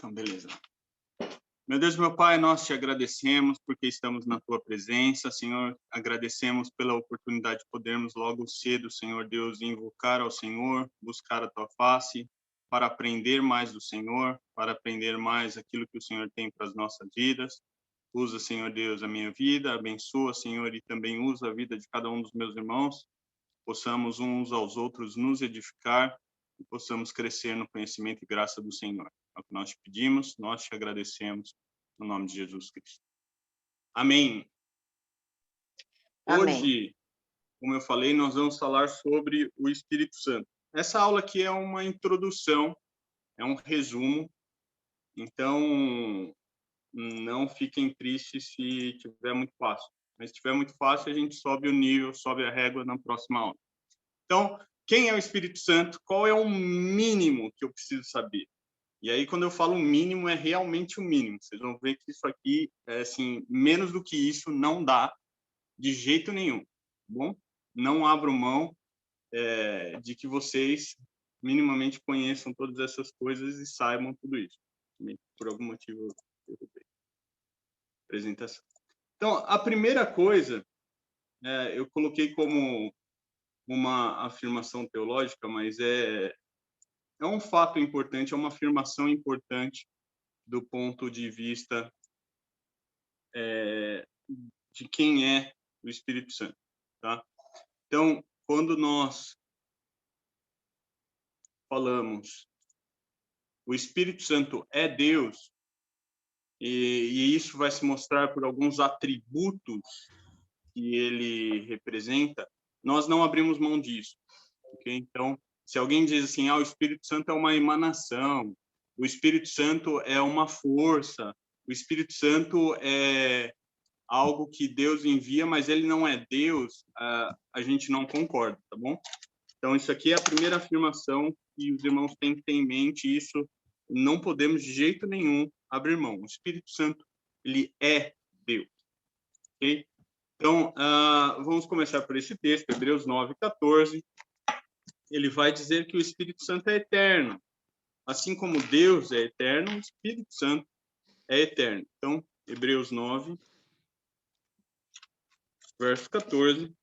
Então, beleza. Meu Deus, meu Pai, nós te agradecemos porque estamos na tua presença, Senhor. Agradecemos pela oportunidade de podermos logo cedo, Senhor Deus, invocar ao Senhor, buscar a tua face, para aprender mais do Senhor, para aprender mais aquilo que o Senhor tem para as nossas vidas. Usa, Senhor Deus, a minha vida, abençoa, Senhor, e também usa a vida de cada um dos meus irmãos. Possamos uns aos outros nos edificar e possamos crescer no conhecimento e graça do Senhor. É o que nós te pedimos, nós te agradecemos, no nome de Jesus Cristo. Amém. Amém. Hoje, como eu falei, nós vamos falar sobre o Espírito Santo. Essa aula aqui é uma introdução, é um resumo, então não fiquem tristes se tiver muito fácil. Mas se tiver muito fácil, a gente sobe o nível, sobe a régua na próxima aula. Então, quem é o Espírito Santo? Qual é o mínimo que eu preciso saber? E aí, quando eu falo mínimo, é realmente o mínimo. Vocês vão ver que isso aqui, assim, menos do que isso não dá de jeito nenhum, tá bom? Não abro mão de que vocês minimamente conheçam todas essas coisas e saibam tudo isso. Por algum motivo, eu derrubei a apresentação. Então, a primeira coisa, eu coloquei como uma afirmação teológica, mas é um fato importante, é uma afirmação importante do ponto de vista de quem é o Espírito Santo, tá? Então, quando nós falamos o Espírito Santo é Deus, e isso vai se mostrar por alguns atributos que ele representa, nós não abrimos mão disso, ok? Então, se alguém diz assim, o Espírito Santo é uma emanação, o Espírito Santo é uma força, o Espírito Santo é algo que Deus envia, mas ele não é Deus, a gente não concorda, tá bom? Então, isso aqui é a primeira afirmação que os irmãos têm que ter em mente, isso não podemos de jeito nenhum abrir mão. O Espírito Santo, ele é Deus, ok? Então, vamos começar por esse texto, Hebreus 9:14. Ele vai dizer que o Espírito Santo é eterno. Assim como Deus é eterno, o Espírito Santo é eterno. Então, Hebreus 9, verso 14,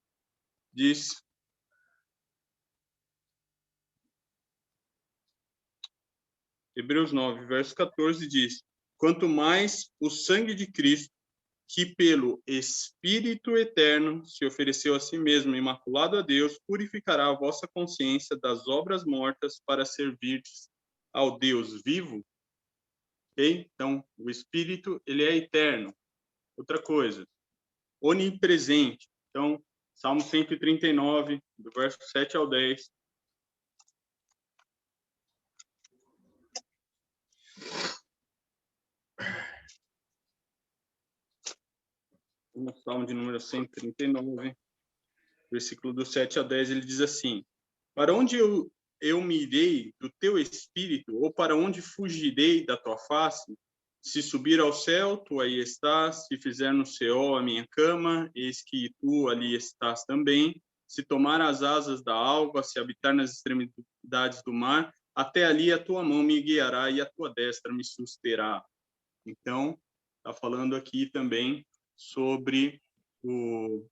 diz: Hebreus 9, verso 14 diz: quanto mais o sangue de Cristo, que pelo Espírito eterno se ofereceu a si mesmo, imaculado a Deus, purificará a vossa consciência das obras mortas para servirdes ao Deus vivo. Ok? Então, o Espírito, ele é eterno. Outra coisa, onipresente. Então, Salmo 139, do verso 7 ao 10. No Salmo de número 139, versículo do 7 a 10, ele diz assim: para onde eu me irei do teu espírito, ou para onde fugirei da tua face? Se subir ao céu, tu aí estás. Se fizer no Seol a minha cama, eis que tu ali estás também. Se tomar as asas da alva, se habitar nas extremidades do mar, até ali a tua mão me guiará e a tua destra me susterá. Então, está falando aqui também sobre o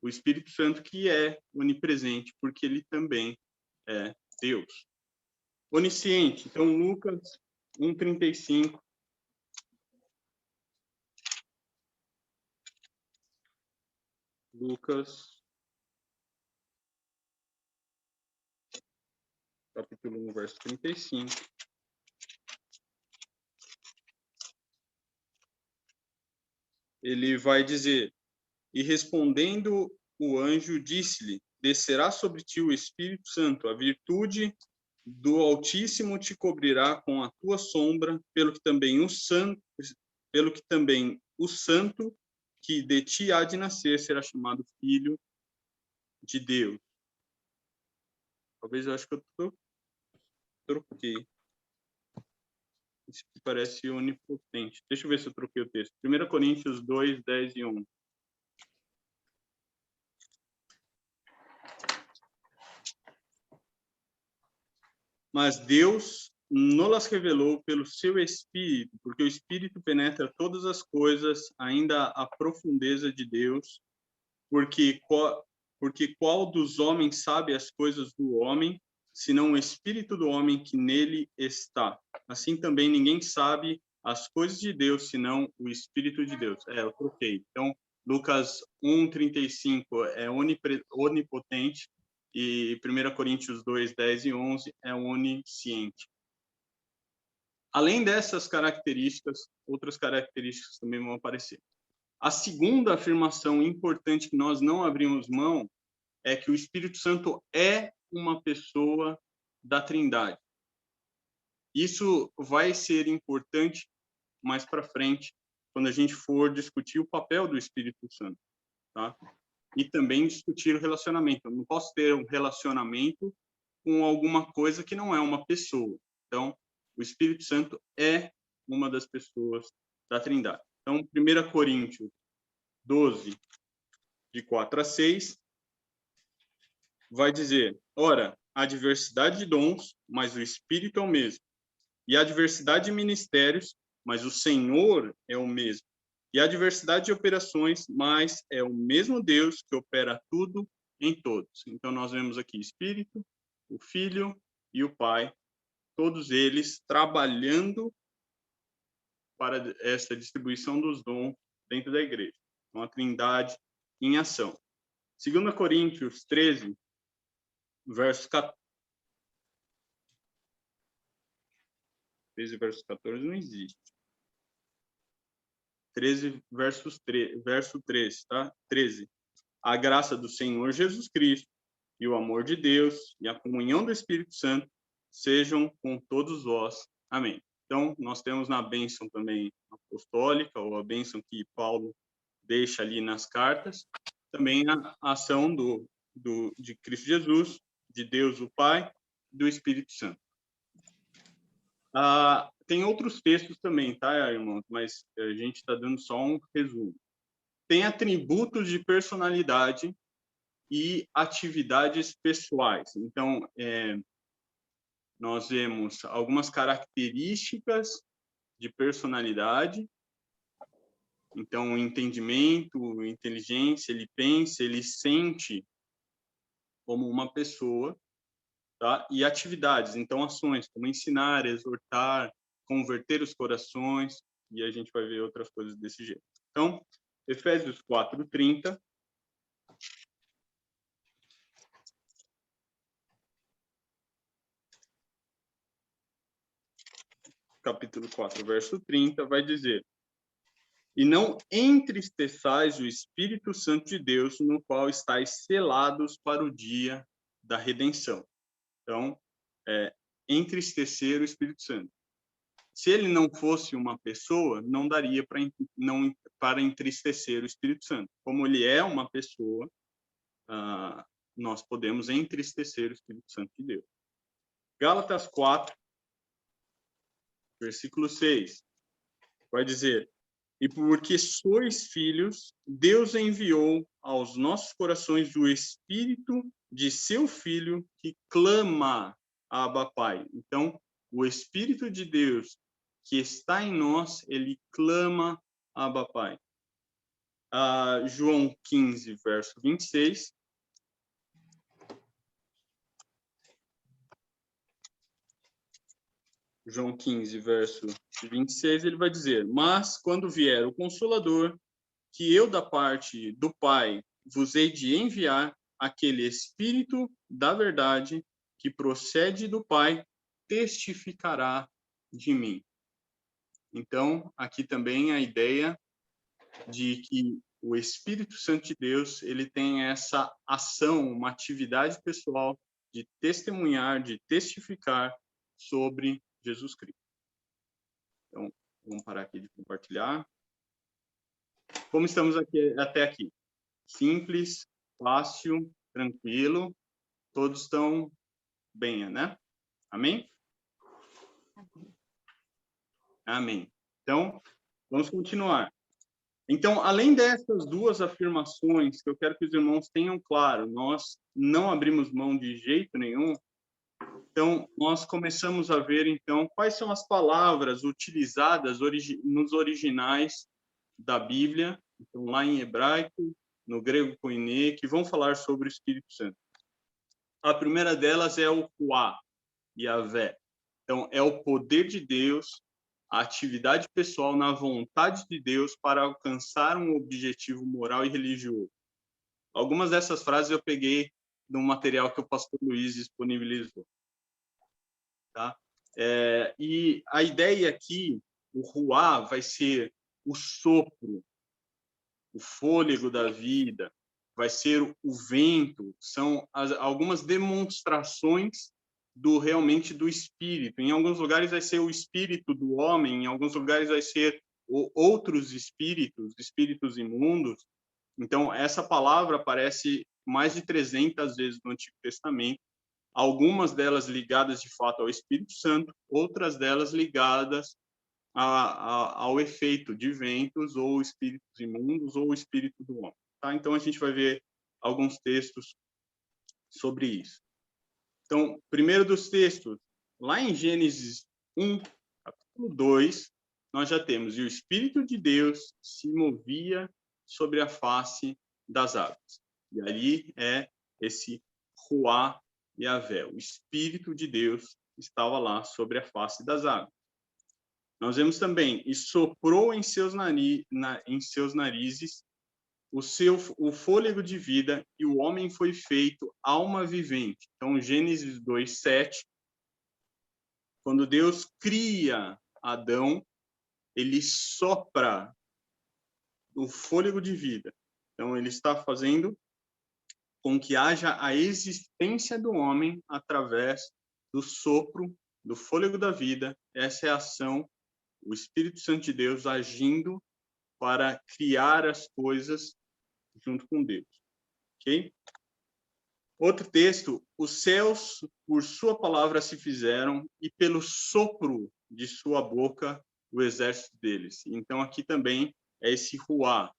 Espírito Santo, que é onipresente, porque ele também é Deus. Onisciente. Então, Lucas 1:35. Lucas, capítulo 1, verso 35. Ele vai dizer: e respondendo o anjo, disse-lhe: descerá sobre ti o Espírito Santo, a virtude do Altíssimo te cobrirá com a tua sombra, pelo que também o santo que de ti há de nascer será chamado filho de Deus. Talvez eu acho que eu troquei. Isso parece onipotente. Deixa eu ver se eu troquei o texto. 1 Coríntios 2, 10 e 1. Mas Deus nos revelou pelo seu Espírito, porque o Espírito penetra todas as coisas, ainda a profundeza de Deus, porque qual dos homens sabe as coisas do homem, senão o Espírito do homem que nele está? Assim também ninguém sabe as coisas de Deus, senão o Espírito de Deus. Eu troquei. Então, Lucas 1:35 é onipotente, e 1 Coríntios 2:10 e 11 é onisciente. Além dessas características, outras características também vão aparecer. A segunda afirmação importante que nós não abrimos mão é que o Espírito Santo é uma pessoa da Trindade. Isso vai ser importante mais para frente, quando a gente for discutir o papel do Espírito Santo, tá? E também discutir o relacionamento. Eu não posso ter um relacionamento com alguma coisa que não é uma pessoa. Então, o Espírito Santo é uma das pessoas da Trindade. Então, 1 Coríntios 12, de 4 a 6, vai dizer: ora, há diversidade de dons, mas o Espírito é o mesmo. E há diversidade de ministérios, mas o Senhor é o mesmo. E há diversidade de operações, mas é o mesmo Deus que opera tudo em todos. Então, nós vemos aqui Espírito, o Filho e o Pai, todos eles trabalhando para essa distribuição dos dons dentro da igreja. Então, a Trindade em ação. 2 Coríntios 13, verso 14. 13, verso 14 não existe. 13, verso 13, tá? 13. A graça do Senhor Jesus Cristo e o amor de Deus e a comunhão do Espírito Santo sejam com todos vós. Amém. Então, nós temos na bênção também apostólica, ou a bênção que Paulo deixa ali nas cartas, também a ação de Cristo Jesus, de Deus o Pai, do Espírito Santo. Tem outros textos também, tá, irmãos? Mas a gente está dando só um resumo. Tem atributos de personalidade e atividades pessoais. Então, nós vemos algumas características de personalidade. Então, entendimento, inteligência, ele pensa, ele sente como uma pessoa, tá? E atividades, então ações, como ensinar, exortar, converter os corações, e a gente vai ver outras coisas desse jeito. Então, Efésios 4:30. Capítulo 4, verso 30, vai dizer: e não entristeçais o Espírito Santo de Deus, no qual estáis selados para o dia da redenção. Então, entristecer o Espírito Santo. Se ele não fosse uma pessoa, não daria para entristecer o Espírito Santo. Como ele é uma pessoa, nós podemos entristecer o Espírito Santo de Deus. Gálatas 4, versículo 6, vai dizer: e porque sois filhos, Deus enviou aos nossos corações o Espírito de seu Filho que clama, Abba, Pai. Então, o Espírito de Deus que está em nós, ele clama, Abba, Pai. João 15, verso 26. João 15, verso 26, ele vai dizer: mas quando vier o Consolador, que eu da parte do Pai vos hei de enviar, aquele Espírito da verdade que procede do Pai, testificará de mim. Então, aqui também a ideia de que o Espírito Santo de Deus, ele tem essa ação, uma atividade pessoal de testemunhar, de testificar sobre Jesus Cristo. Então, vamos parar aqui de compartilhar. Como estamos aqui até aqui? Simples, fácil, tranquilo. Todos estão bem, né? Amém? Amém. Então, vamos continuar. Então, além dessas duas afirmações, que eu quero que os irmãos tenham claro, nós não abrimos mão de jeito nenhum, Então, nós começamos a ver, então, quais são as palavras utilizadas nos originais da Bíblia, então, lá em hebraico, no grego koiné, que vão falar sobre o Espírito Santo. A primeira delas é o Ruá, Yahvé. Então, é o poder de Deus, a atividade pessoal na vontade de Deus para alcançar um objetivo moral e religioso. Algumas dessas frases eu peguei no material que o pastor Luiz disponibilizou. Tá? E a ideia aqui, o ruá, vai ser o sopro, o fôlego da vida, vai ser o vento, são algumas demonstrações realmente do espírito. Em alguns lugares vai ser o espírito do homem, em alguns lugares vai ser outros espíritos imundos. Então, essa palavra aparece mais de 300 vezes no Antigo Testamento, algumas delas ligadas de fato ao Espírito Santo, outras delas ligadas ao efeito de ventos ou espíritos imundos ou o espírito do homem. Tá? Então, a gente vai ver alguns textos sobre isso. Então, primeiro dos textos, lá em Gênesis 1, capítulo 2, nós já temos: e o Espírito de Deus se movia sobre a face das águas. E ali é esse Ruá Yahvé, o Espírito de Deus estava lá sobre a face das águas. Nós vemos também: e soprou em seus narizes o fôlego de vida, e o homem foi feito alma vivente. Então, Gênesis 2:7, quando Deus cria Adão, ele sopra o fôlego de vida. Então, ele está fazendo com que haja a existência do homem através do sopro, do fôlego da vida. Essa é a ação, o Espírito Santo de Deus agindo para criar as coisas junto com Deus. Ok? Outro texto: os céus por sua palavra se fizeram, e pelo sopro de sua boca o exército deles. Então, aqui também é esse ruá.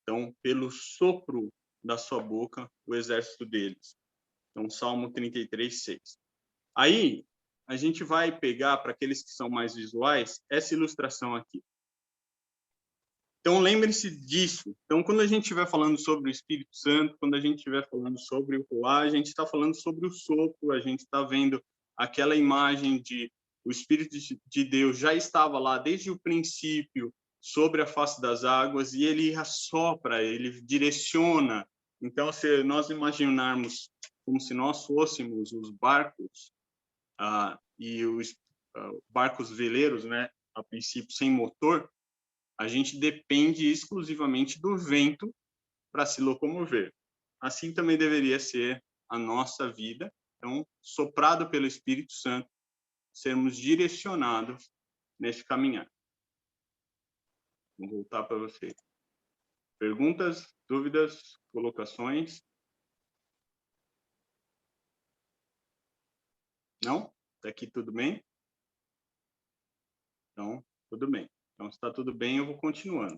Então, pelo sopro da sua boca o exército deles. Então, Salmo 33:6. Aí, a gente vai pegar, para aqueles que são mais visuais, essa ilustração aqui. Então, lembre-se disso. Então, quando a gente estiver falando sobre o Espírito Santo, quando a gente estiver falando sobre o Ruá, a gente está falando sobre o sopro, a gente está vendo aquela imagem de o Espírito de Deus já estava lá desde o princípio sobre a face das águas, e ele assopra, ele direciona. Então, se nós imaginarmos como se nós fôssemos os barcos, e os barcos veleiros, né, a princípio sem motor, a gente depende exclusivamente do vento para se locomover. Assim também deveria ser a nossa vida. Então, soprado pelo Espírito Santo, sermos direcionados nesse caminhar. Vou voltar para vocês. Perguntas, dúvidas, colocações? Não? Está aqui tudo bem? Então, tudo bem. Então, se está tudo bem, eu vou continuando.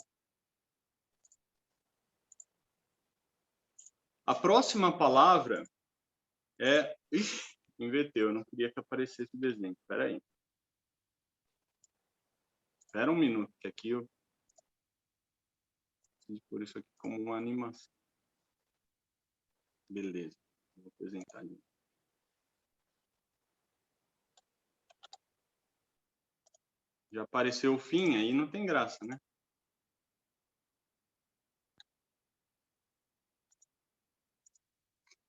A próxima palavra é... Ixi, inverteu, eu não queria que aparecesse o desenho. Espera aí. Espera um minuto, que aqui eu preciso pôr isso aqui como uma animação. Beleza, vou apresentar ali. Já apareceu o fim, aí não tem graça, né?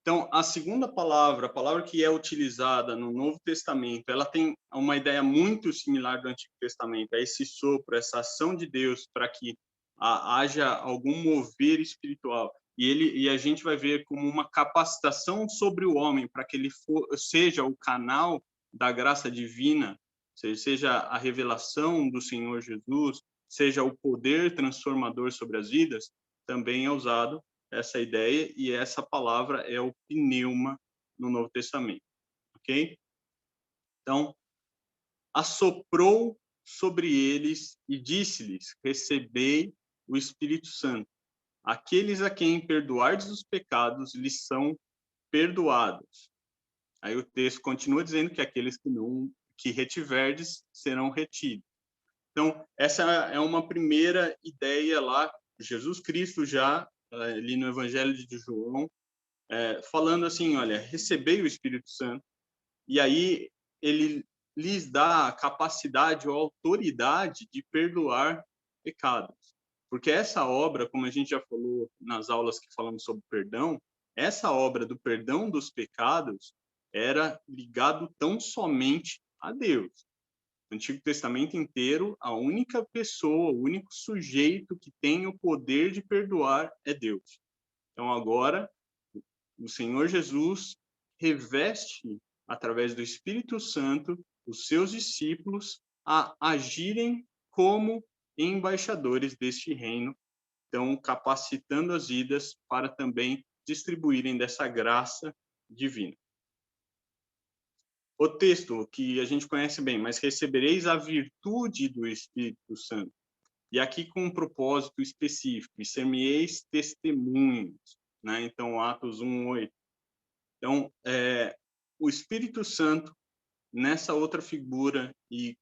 Então, a segunda palavra, a palavra que é utilizada no Novo Testamento, ela tem uma ideia muito similar do Antigo Testamento, é esse sopro, essa ação de Deus para que haja algum mover espiritual. E a gente vai ver como uma capacitação sobre o homem para que ele seja o canal da graça divina, seja a revelação do Senhor Jesus, seja o poder transformador sobre as vidas, também é usado essa ideia, e essa palavra é o pneuma no Novo Testamento, ok? Então, assoprou sobre eles e disse-lhes: recebei o Espírito Santo. Aqueles a quem perdoardes os pecados lhes são perdoados. Aí o texto continua dizendo que aqueles que retiverdes serão retidos. Então, essa é uma primeira ideia lá, Jesus Cristo já, ali no Evangelho de João, falando assim, olha, recebei o Espírito Santo, e aí ele lhes dá a capacidade ou autoridade de perdoar pecados. Porque essa obra, como a gente já falou nas aulas que falamos sobre perdão, essa obra do perdão dos pecados era ligado tão somente a Deus. No Antigo Testamento inteiro, a única pessoa, o único sujeito que tem o poder de perdoar é Deus. Então agora, o Senhor Jesus reveste, através do Espírito Santo, os seus discípulos a agirem como embaixadores deste reino, então capacitando as vidas para também distribuírem dessa graça divina. O texto que a gente conhece bem, mas recebereis a virtude do Espírito Santo. E aqui com um propósito específico, e ser-me-eis testemunhos, né? Então, Atos 1:8. Então, o Espírito Santo, nessa outra figura, e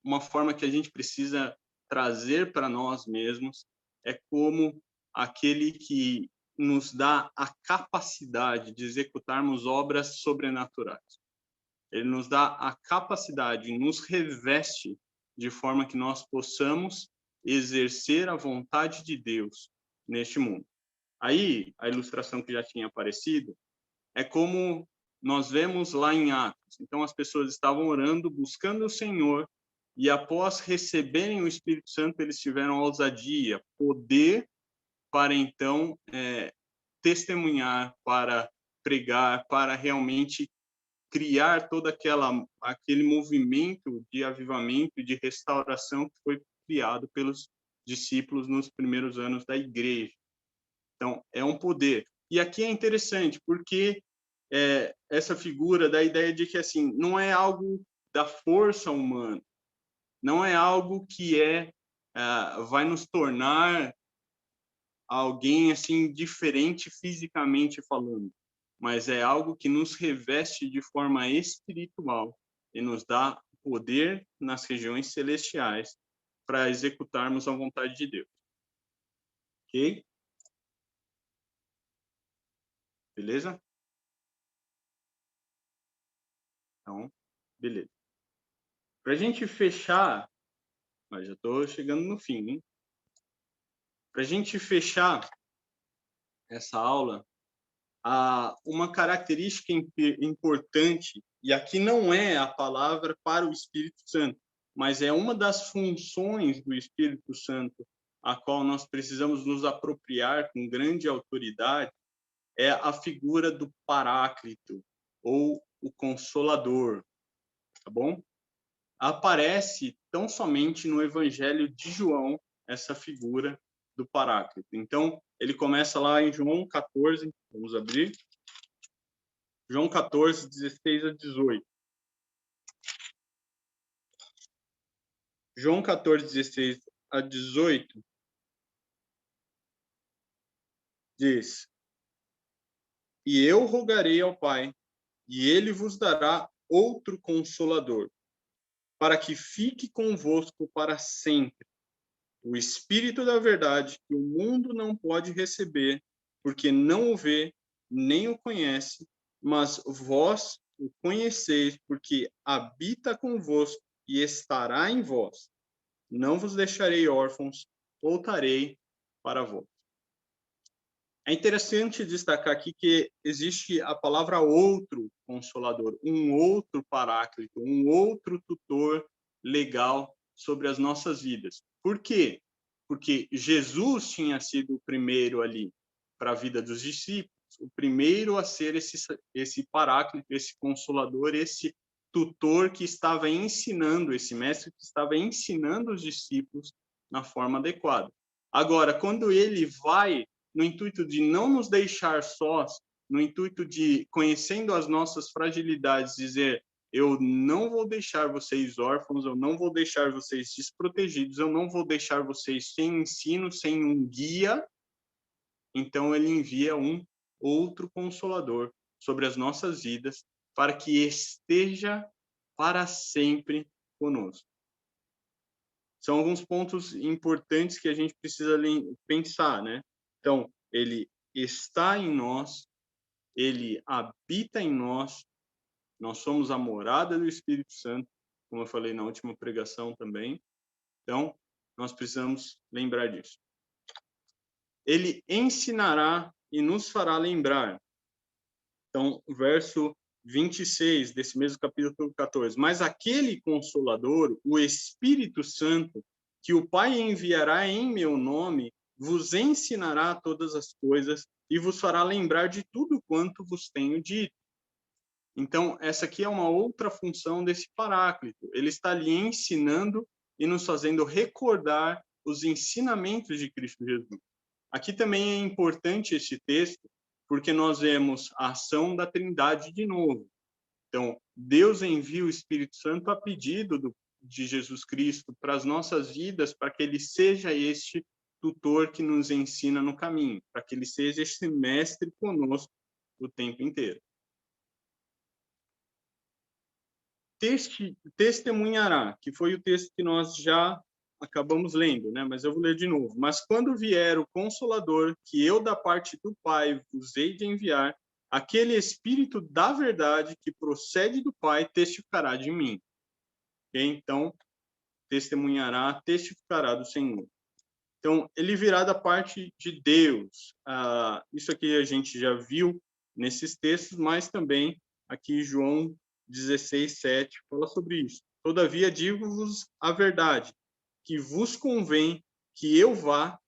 uma forma que a gente precisa trazer para nós mesmos, é como aquele que nos dá a capacidade de executarmos obras sobrenaturais. Ele nos dá a capacidade, nos reveste de forma que nós possamos exercer a vontade de Deus neste mundo. Aí, a ilustração que já tinha aparecido é como nós vemos lá em Atos. Então, as pessoas estavam orando, buscando o Senhor, e após receberem o Espírito Santo, eles tiveram ousadia, poder para então testemunhar, para pregar, para realmente criar todo aquele movimento de avivamento, de restauração que foi criado pelos discípulos nos primeiros anos da igreja. Então, é um poder. E aqui é interessante, porque essa figura da ideia de que, assim, não é algo da força humana, não é algo que vai nos tornar alguém, assim, diferente fisicamente falando, mas é algo que nos reveste de forma espiritual e nos dá poder nas regiões celestiais para executarmos a vontade de Deus. Ok? Beleza? Então, beleza. Para a gente fechar, mas já estou chegando no fim, hein? Para a gente fechar essa aula, uma característica importante, e aqui não é a palavra para o Espírito Santo, mas é uma das funções do Espírito Santo, a qual nós precisamos nos apropriar com grande autoridade, é a figura do Paráclito, ou o Consolador, tá bom? Aparece tão somente no Evangelho de João essa figura do Paráclito. Então, ele começa lá em João 14, vamos abrir. João 14, 16 a 18. João 14, 16 a 18 diz: E eu rogarei ao Pai, e ele vos dará outro Consolador, para que fique convosco para sempre. O Espírito da verdade, que o mundo não pode receber, porque não o vê, nem o conhece, mas vós o conheceis, porque habita convosco e estará em vós. Não vos deixarei órfãos, voltarei para vós. É interessante destacar aqui que existe a palavra outro consolador, um outro paráclito, um outro tutor legal sobre as nossas vidas. Por quê? Porque Jesus tinha sido o primeiro ali para a vida dos discípulos, o primeiro a ser esse paráclito, esse consolador, esse tutor que estava ensinando, esse mestre que estava ensinando os discípulos na forma adequada. Agora, quando ele vai no intuito de não nos deixar sós, no intuito de, conhecendo as nossas fragilidades, dizer: eu não vou deixar vocês órfãos, eu não vou deixar vocês desprotegidos, eu não vou deixar vocês sem ensino, sem um guia. Então ele envia um outro consolador sobre as nossas vidas, para que esteja para sempre conosco. São alguns pontos importantes que a gente precisa pensar, né? Então, ele está em nós, ele habita em nós, nós somos a morada do Espírito Santo, como eu falei na última pregação também. Então, nós precisamos lembrar disso. Ele ensinará e nos fará lembrar. Então, verso 26 desse mesmo capítulo 14. Mas aquele Consolador, o Espírito Santo, que o Pai enviará em meu nome, vos ensinará todas as coisas e vos fará lembrar de tudo quanto vos tenho dito. Então, essa aqui é uma outra função desse Paráclito. Ele está ali ensinando e nos fazendo recordar os ensinamentos de Cristo Jesus. Aqui também é importante esse texto, porque nós vemos a ação da Trindade de novo. Então, Deus envia o Espírito Santo a pedido de Jesus Cristo para as nossas vidas, para que ele seja este tutor que nos ensina no caminho, para que ele seja este mestre conosco o tempo inteiro. Testemunhará, que foi o texto que nós já acabamos lendo, né? Mas eu vou ler de novo. Mas quando vier o Consolador, que eu da parte do Pai vos hei de enviar, aquele Espírito da verdade que procede do Pai testificará de mim. Okay? Então, testificará do Senhor. Então, ele virá da parte de Deus. Isso aqui a gente já viu nesses textos, mas também aqui João 16:7 fala sobre isso. Todavia digo-vos a verdade, que vos convém que eu vá,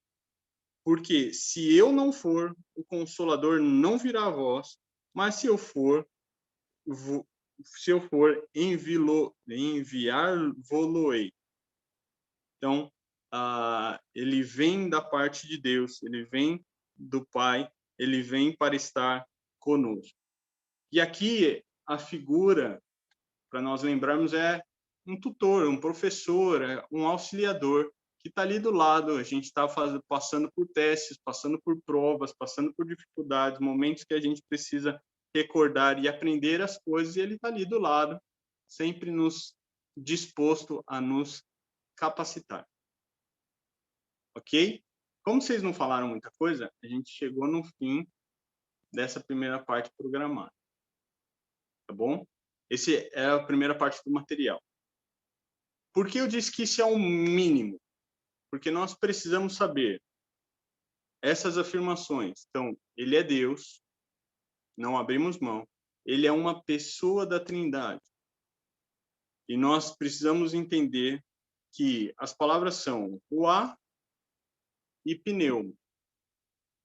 porque se eu não for, o Consolador não virá a vós, mas se eu for, enviar-vos-ei. Então, ele vem da parte de Deus, ele vem do Pai, ele vem para estar conosco. E aqui a figura, para nós lembrarmos, é um tutor, um professor, um auxiliador que está ali do lado. A gente está passando por testes, passando por provas, passando por dificuldades, momentos que a gente precisa recordar e aprender as coisas, e ele está ali do lado, sempre disposto a nos capacitar. Ok? Como vocês não falaram muita coisa, a gente chegou no fim dessa primeira parte programada. Tá bom? Essa é a primeira parte do material. Por que eu disse que isso é o mínimo? Porque nós precisamos saber essas afirmações. Então, ele é Deus, não abrimos mão. Ele é uma pessoa da Trindade. E nós precisamos entender que as palavras são ruá e pneu.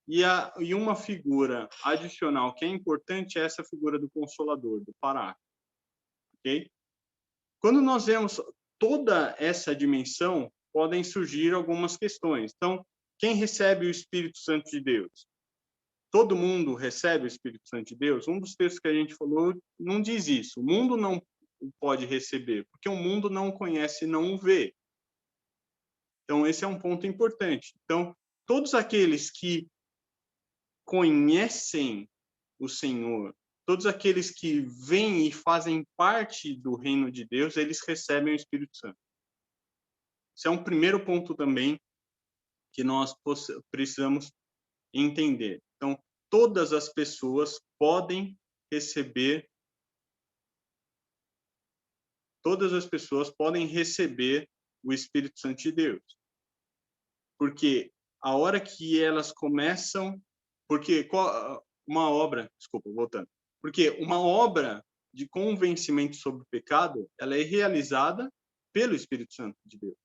E uma figura adicional que é importante é essa figura do Consolador, do Paráclito. Ok? Quando nós vemos toda essa dimensão, podem surgir algumas questões. Então, quem recebe o Espírito Santo de Deus? Todo mundo recebe o Espírito Santo de Deus? Um dos textos que a gente falou não diz isso. O mundo não pode receber, porque o mundo não conhece e não o vê. Então, esse é um ponto importante. Então, todos aqueles que conhecem o Senhor, todos aqueles que vêm e fazem parte do reino de Deus, eles recebem o Espírito Santo. Esse é um primeiro ponto também que nós precisamos entender. Então, todas as pessoas podem receber o Espírito Santo de Deus. Porque a hora que elas começam, porque uma obra de convencimento sobre o pecado, ela é realizada pelo Espírito Santo de Deus.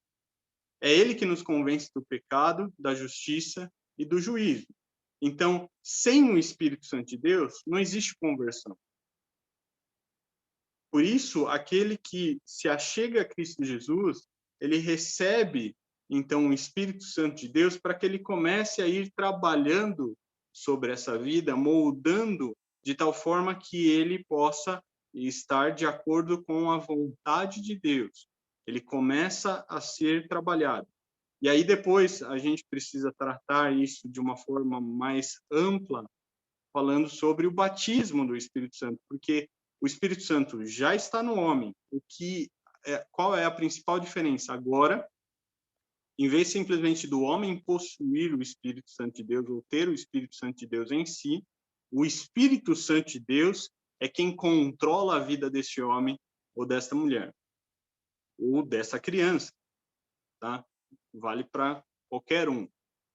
É ele que nos convence do pecado, da justiça e do juízo. Então, sem o Espírito Santo de Deus, não existe conversão. Por isso, aquele que se achega a Cristo Jesus, ele recebe, então, o Espírito Santo de Deus para que ele comece a ir trabalhando sobre essa vida, moldando de tal forma que ele possa estar de acordo com a vontade de Deus. Ele começa a ser trabalhado. E aí depois a gente precisa tratar isso de uma forma mais ampla, falando sobre o batismo do Espírito Santo, porque o Espírito Santo já está no homem, qual é a principal diferença? Agora, em vez simplesmente do homem possuir o Espírito Santo de Deus ou ter o Espírito Santo de Deus em si, o Espírito Santo de Deus é quem controla a vida desse homem ou desta mulher, ou dessa criança, tá? Vale para qualquer um,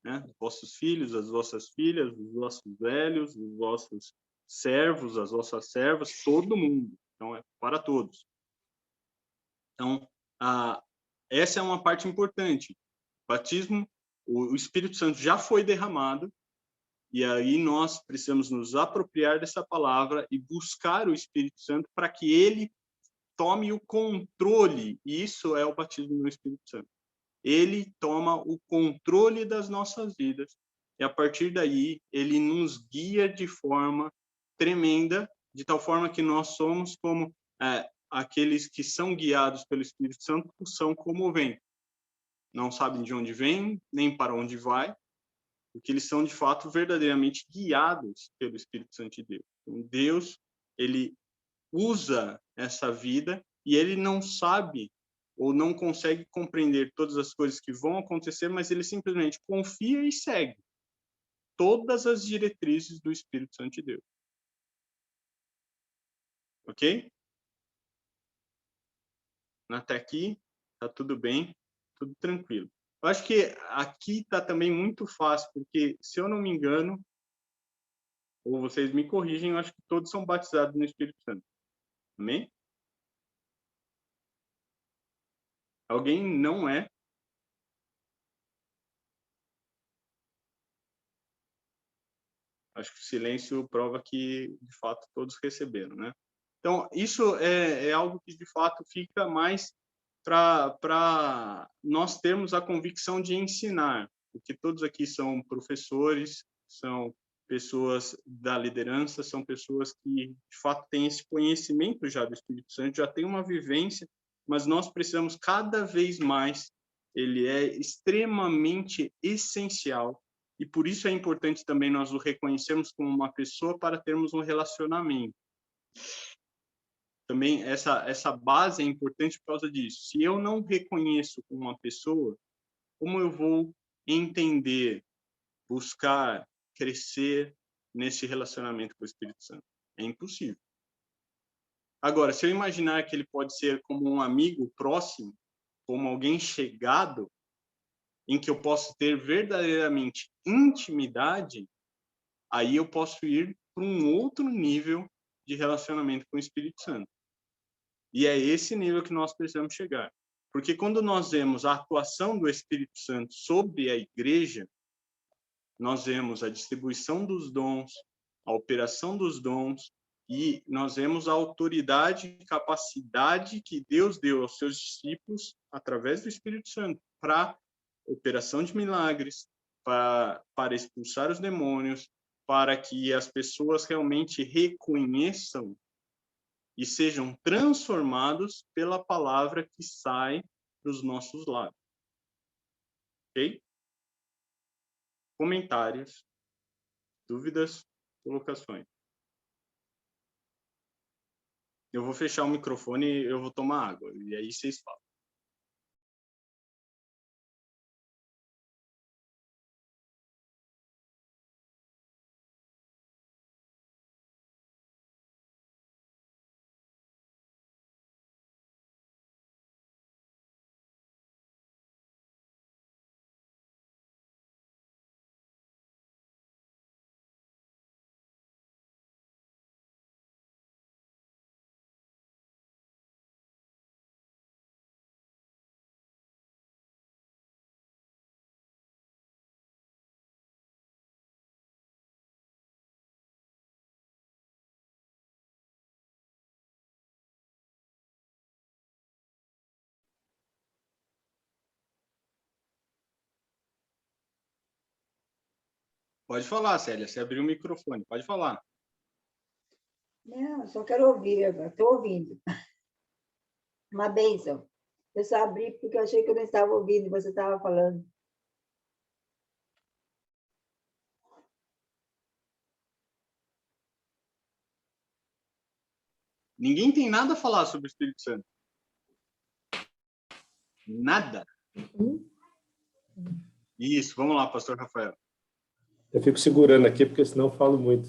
né? Os vossos filhos, as vossas filhas, os vossos velhos, os vossos servos, as vossas servas, todo mundo. Então, é para todos. Então, essa é uma parte importante. Batismo, o Espírito Santo já foi derramado, e aí nós precisamos nos apropriar dessa palavra e buscar o Espírito Santo para que ele tome o controle. E isso é o batismo no Espírito Santo. Ele toma o controle das nossas vidas, e a partir daí ele nos guia de forma tremenda, de tal forma que nós somos como aqueles que são guiados pelo Espírito Santo, são como o vento. Não sabem de onde vem, nem para onde vai, porque eles são, de fato, verdadeiramente guiados pelo Espírito Santo de Deus. Então, Deus, ele usa essa vida e ele não sabe ou não consegue compreender todas as coisas que vão acontecer, mas ele simplesmente confia e segue todas as diretrizes do Espírito Santo de Deus. Ok? Até aqui, tá tudo bem, tudo tranquilo. Eu acho que aqui está também muito fácil, porque, se eu não me engano, ou vocês me corrigem, eu acho que todos são batizados no Espírito Santo. Amém? Alguém não é? Acho que o silêncio prova que, de fato, todos receberam, né? Então, isso é algo que, de fato, fica mais para nós termos a convicção de ensinar, porque todos aqui são professores, são pessoas da liderança, são pessoas que, de fato, têm esse conhecimento já do Espírito Santo, já têm uma vivência, mas nós precisamos cada vez mais, ele é extremamente essencial, e por isso é importante também nós o reconhecermos como uma pessoa para termos um relacionamento. Também essa base é importante por causa disso. Se eu não reconheço como uma pessoa, como eu vou entender, buscar, crescer nesse relacionamento com o Espírito Santo? É impossível. Agora, se eu imaginar que ele pode ser como um amigo próximo, como alguém chegado, em que eu posso ter verdadeiramente intimidade, aí eu posso ir para um outro nível de relacionamento com o Espírito Santo. E é esse nível que nós precisamos chegar. Porque quando nós vemos a atuação do Espírito Santo sobre a igreja, nós vemos a distribuição dos dons, a operação dos dons, e nós vemos a autoridade e capacidade que Deus deu aos seus discípulos através do Espírito Santo para operação de milagres, para expulsar os demônios, para que as pessoas realmente reconheçam e sejam transformados pela palavra que sai dos nossos lábios. Ok? Comentários, dúvidas, colocações. Eu vou fechar o microfone e eu vou tomar água, e aí vocês falam. Pode falar, Célia, você abriu o microfone, pode falar. Não, só quero ouvir agora, estou ouvindo. Uma bênção. Eu só abri porque eu achei que eu não estava ouvindo, você estava falando. Ninguém tem nada a falar sobre o Espírito Santo. Nada. Isso, vamos lá, pastor Rafael. Eu fico segurando aqui, porque senão eu falo muito.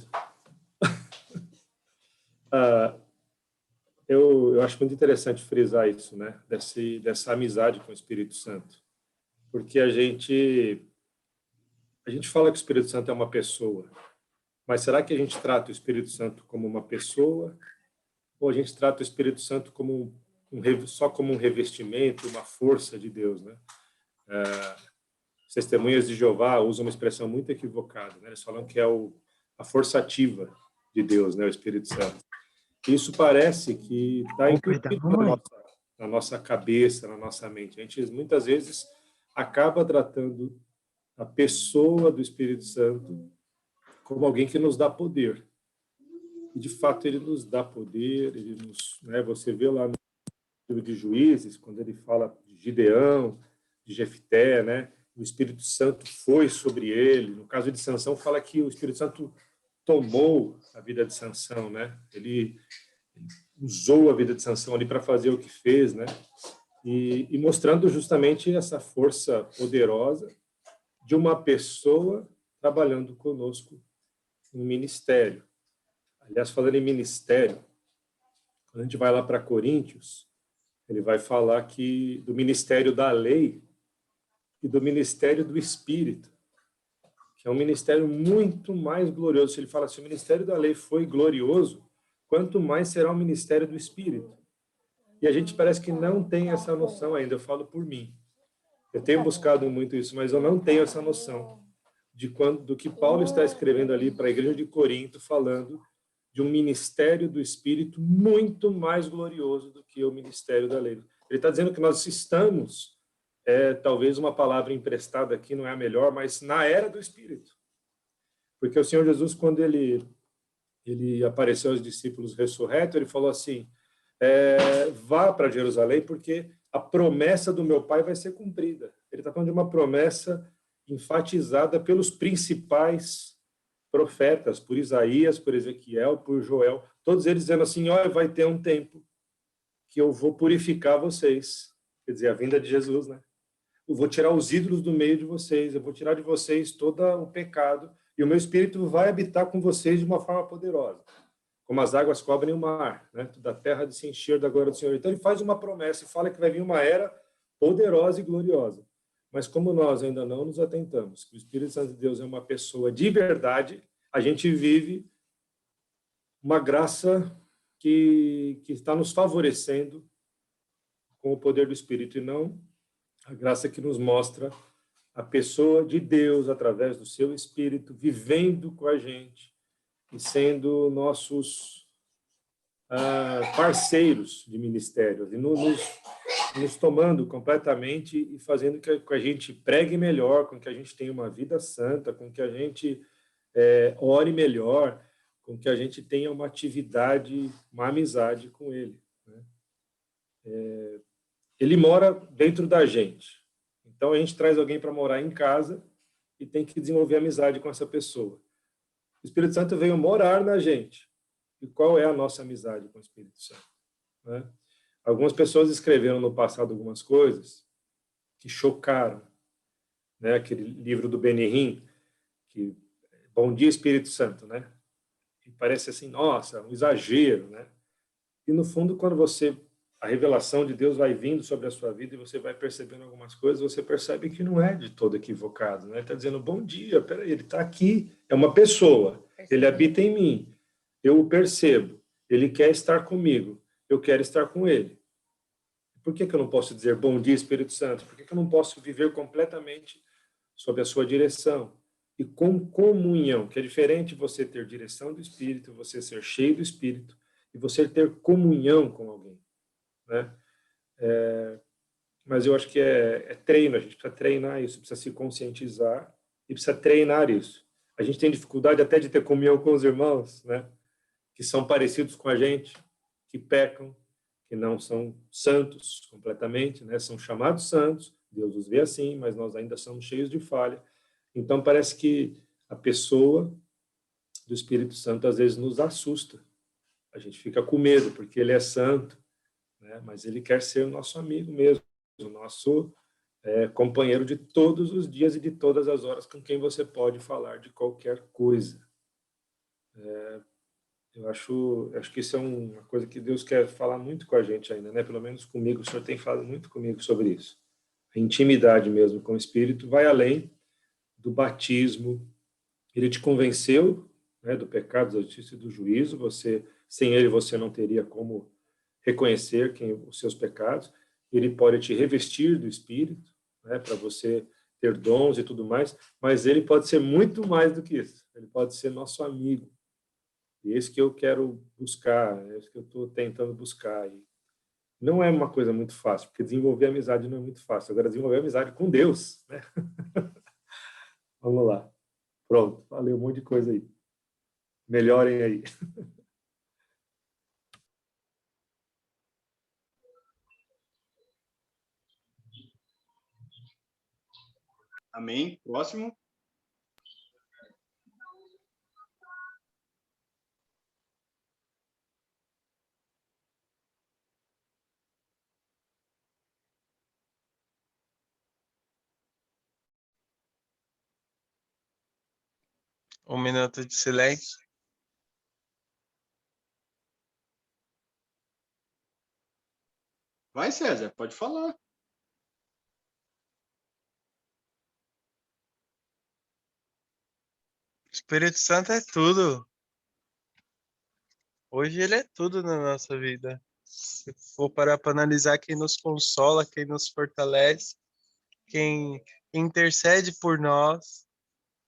Eu acho muito interessante frisar isso, né? Dessa amizade com o Espírito Santo. Porque a gente fala que o Espírito Santo é uma pessoa, mas será que a gente trata o Espírito Santo como uma pessoa? Ou a gente trata o Espírito Santo como só como um revestimento, uma força de Deus, né? As Testemunhas de Jeová usam uma expressão muito equivocada, né? Eles falam que é a força ativa de Deus, né? O Espírito Santo. Isso parece que está incutido na nossa cabeça, na nossa mente. A gente, muitas vezes, acaba tratando a pessoa do Espírito Santo como alguém que nos dá poder. E, de fato, ele nos dá poder, né? Você vê lá no livro de Juízes, quando ele fala de Gideão, de Jefté, né? O Espírito Santo foi sobre ele. No caso de Sansão, fala que o Espírito Santo tomou a vida de Sansão, né? Ele usou a vida de Sansão ali para fazer o que fez, né? E mostrando justamente essa força poderosa de uma pessoa trabalhando conosco no ministério. Aliás, falando em ministério, quando a gente vai lá para Coríntios, ele vai falar do ministério da lei e do ministério do Espírito, que é um ministério muito mais glorioso. Ele fala assim, o ministério da lei foi glorioso, quanto mais será o ministério do Espírito. E a gente parece que não tem essa noção ainda, eu falo por mim. Eu tenho buscado muito isso, mas eu não tenho essa noção do que Paulo está escrevendo ali para a igreja de Corinto, falando de um ministério do Espírito muito mais glorioso do que o ministério da lei. Ele está dizendo que nós estamos, talvez uma palavra emprestada aqui não é a melhor, mas na era do Espírito. Porque o Senhor Jesus, quando ele apareceu aos discípulos ressurreto, ele falou assim, vá para Jerusalém, porque a promessa do meu Pai vai ser cumprida. Ele está falando de uma promessa enfatizada pelos principais profetas, por Isaías, por Ezequiel, por Joel, todos eles dizendo assim, olha, vai ter um tempo que eu vou purificar vocês, quer dizer, a vinda de Jesus, né? Eu vou tirar os ídolos do meio de vocês, eu vou tirar de vocês todo o pecado, e o meu Espírito vai habitar com vocês de uma forma poderosa, como as águas cobrem o mar, né? Da terra de se encher da glória do Senhor. Então ele faz uma promessa e fala que vai vir uma era poderosa e gloriosa. Mas como nós ainda não nos atentamos, que o Espírito Santo de Deus é uma pessoa de verdade, a gente vive uma graça que está nos favorecendo com o poder do Espírito, e não a graça que nos mostra a pessoa de Deus através do seu Espírito, vivendo com a gente e sendo nossos parceiros de ministérios, e nos tomando completamente e fazendo com que a gente pregue melhor, com que a gente tenha uma vida santa, com que a gente ore melhor, com que a gente tenha uma atividade, uma amizade com Ele, né? Ele mora dentro da gente. Então, a gente traz alguém para morar em casa e tem que desenvolver amizade com essa pessoa. O Espírito Santo veio morar na gente. E qual é a nossa amizade com o Espírito Santo, né? Algumas pessoas escreveram no passado algumas coisas que chocaram, né? Aquele livro do Benihim, que Bom Dia Espírito Santo, né? E parece assim, nossa, um exagero, né? E no fundo, quando a revelação de Deus vai vindo sobre a sua vida e você vai percebendo algumas coisas, você percebe que não é de todo equivocado, né? Ele está dizendo, bom dia, peraí, ele está aqui, é uma pessoa, ele habita em mim, eu o percebo, ele quer estar comigo, eu quero estar com ele. Por que eu não posso dizer bom dia, Espírito Santo? Por que eu não posso viver completamente sob a sua direção? E com comunhão, que é diferente você ter direção do Espírito, você ser cheio do Espírito, e você ter comunhão com alguém, né? Mas eu acho que é treino, a gente precisa treinar isso, precisa se conscientizar e precisa treinar isso. A gente tem dificuldade até de ter comunhão com os irmãos, né? Que são parecidos com a gente, que pecam, que não são santos completamente, né? São chamados santos, Deus os vê assim, mas nós ainda somos cheios de falha. Então parece que a pessoa do Espírito Santo às vezes nos assusta. a gente fica com medo, porque ele é santo, né? Mas ele quer ser o nosso amigo mesmo, o nosso companheiro de todos os dias e de todas as horas, com quem você pode falar de qualquer coisa. Eu acho que isso é uma coisa que Deus quer falar muito com a gente ainda, né? Pelo menos comigo, o Senhor tem falado muito comigo sobre isso. A intimidade mesmo com o Espírito vai além do batismo. Ele te convenceu, né, do pecado, da justiça e do juízo. Sem ele, você não teria como reconhecer os seus pecados. Ele pode te revestir do Espírito, né, para você ter dons e tudo mais, mas ele pode ser muito mais do que isso. Ele pode ser nosso amigo. E é isso que eu quero buscar, é isso que eu estou tentando buscar. E não é uma coisa muito fácil, porque desenvolver amizade não é muito fácil. Agora, desenvolver amizade com Deus, né? Vamos lá. Pronto, falei um monte de coisa aí. Melhorem aí. Amém. Próximo. Um minuto de silêncio. Vai, César, pode falar. Espírito Santo é tudo. Hoje ele é tudo na nossa vida. Se for parar para analisar quem nos consola, quem nos fortalece, quem intercede por nós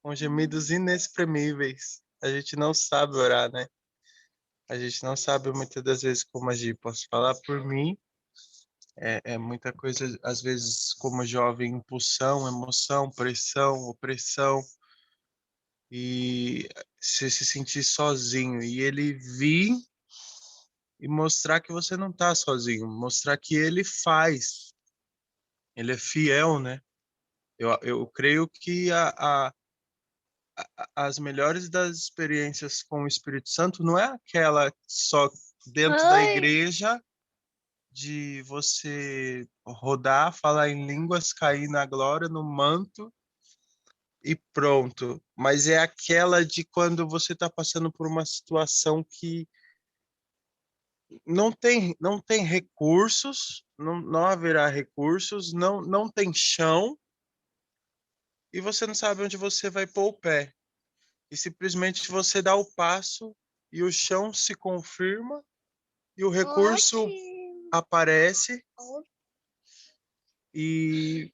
com gemidos inexprimíveis. A gente não sabe orar, né? A gente não sabe muitas das vezes como agir. Posso falar por mim. É muita coisa, às vezes, como jovem, impulsão, emoção, pressão, opressão. E se sentir sozinho. E ele vir e mostrar que você não está sozinho. Mostrar que ele faz. Ele é fiel, né? Eu creio que as melhores das experiências com o Espírito Santo não é aquela só dentro da igreja de você rodar, falar em línguas, cair na glória, no manto e pronto. Mas é aquela de quando você está passando por uma situação que não tem recursos, não haverá recursos, não tem chão e você não sabe onde você vai pôr o pé. E simplesmente você dá o passo e o chão se confirma e o recurso aparece e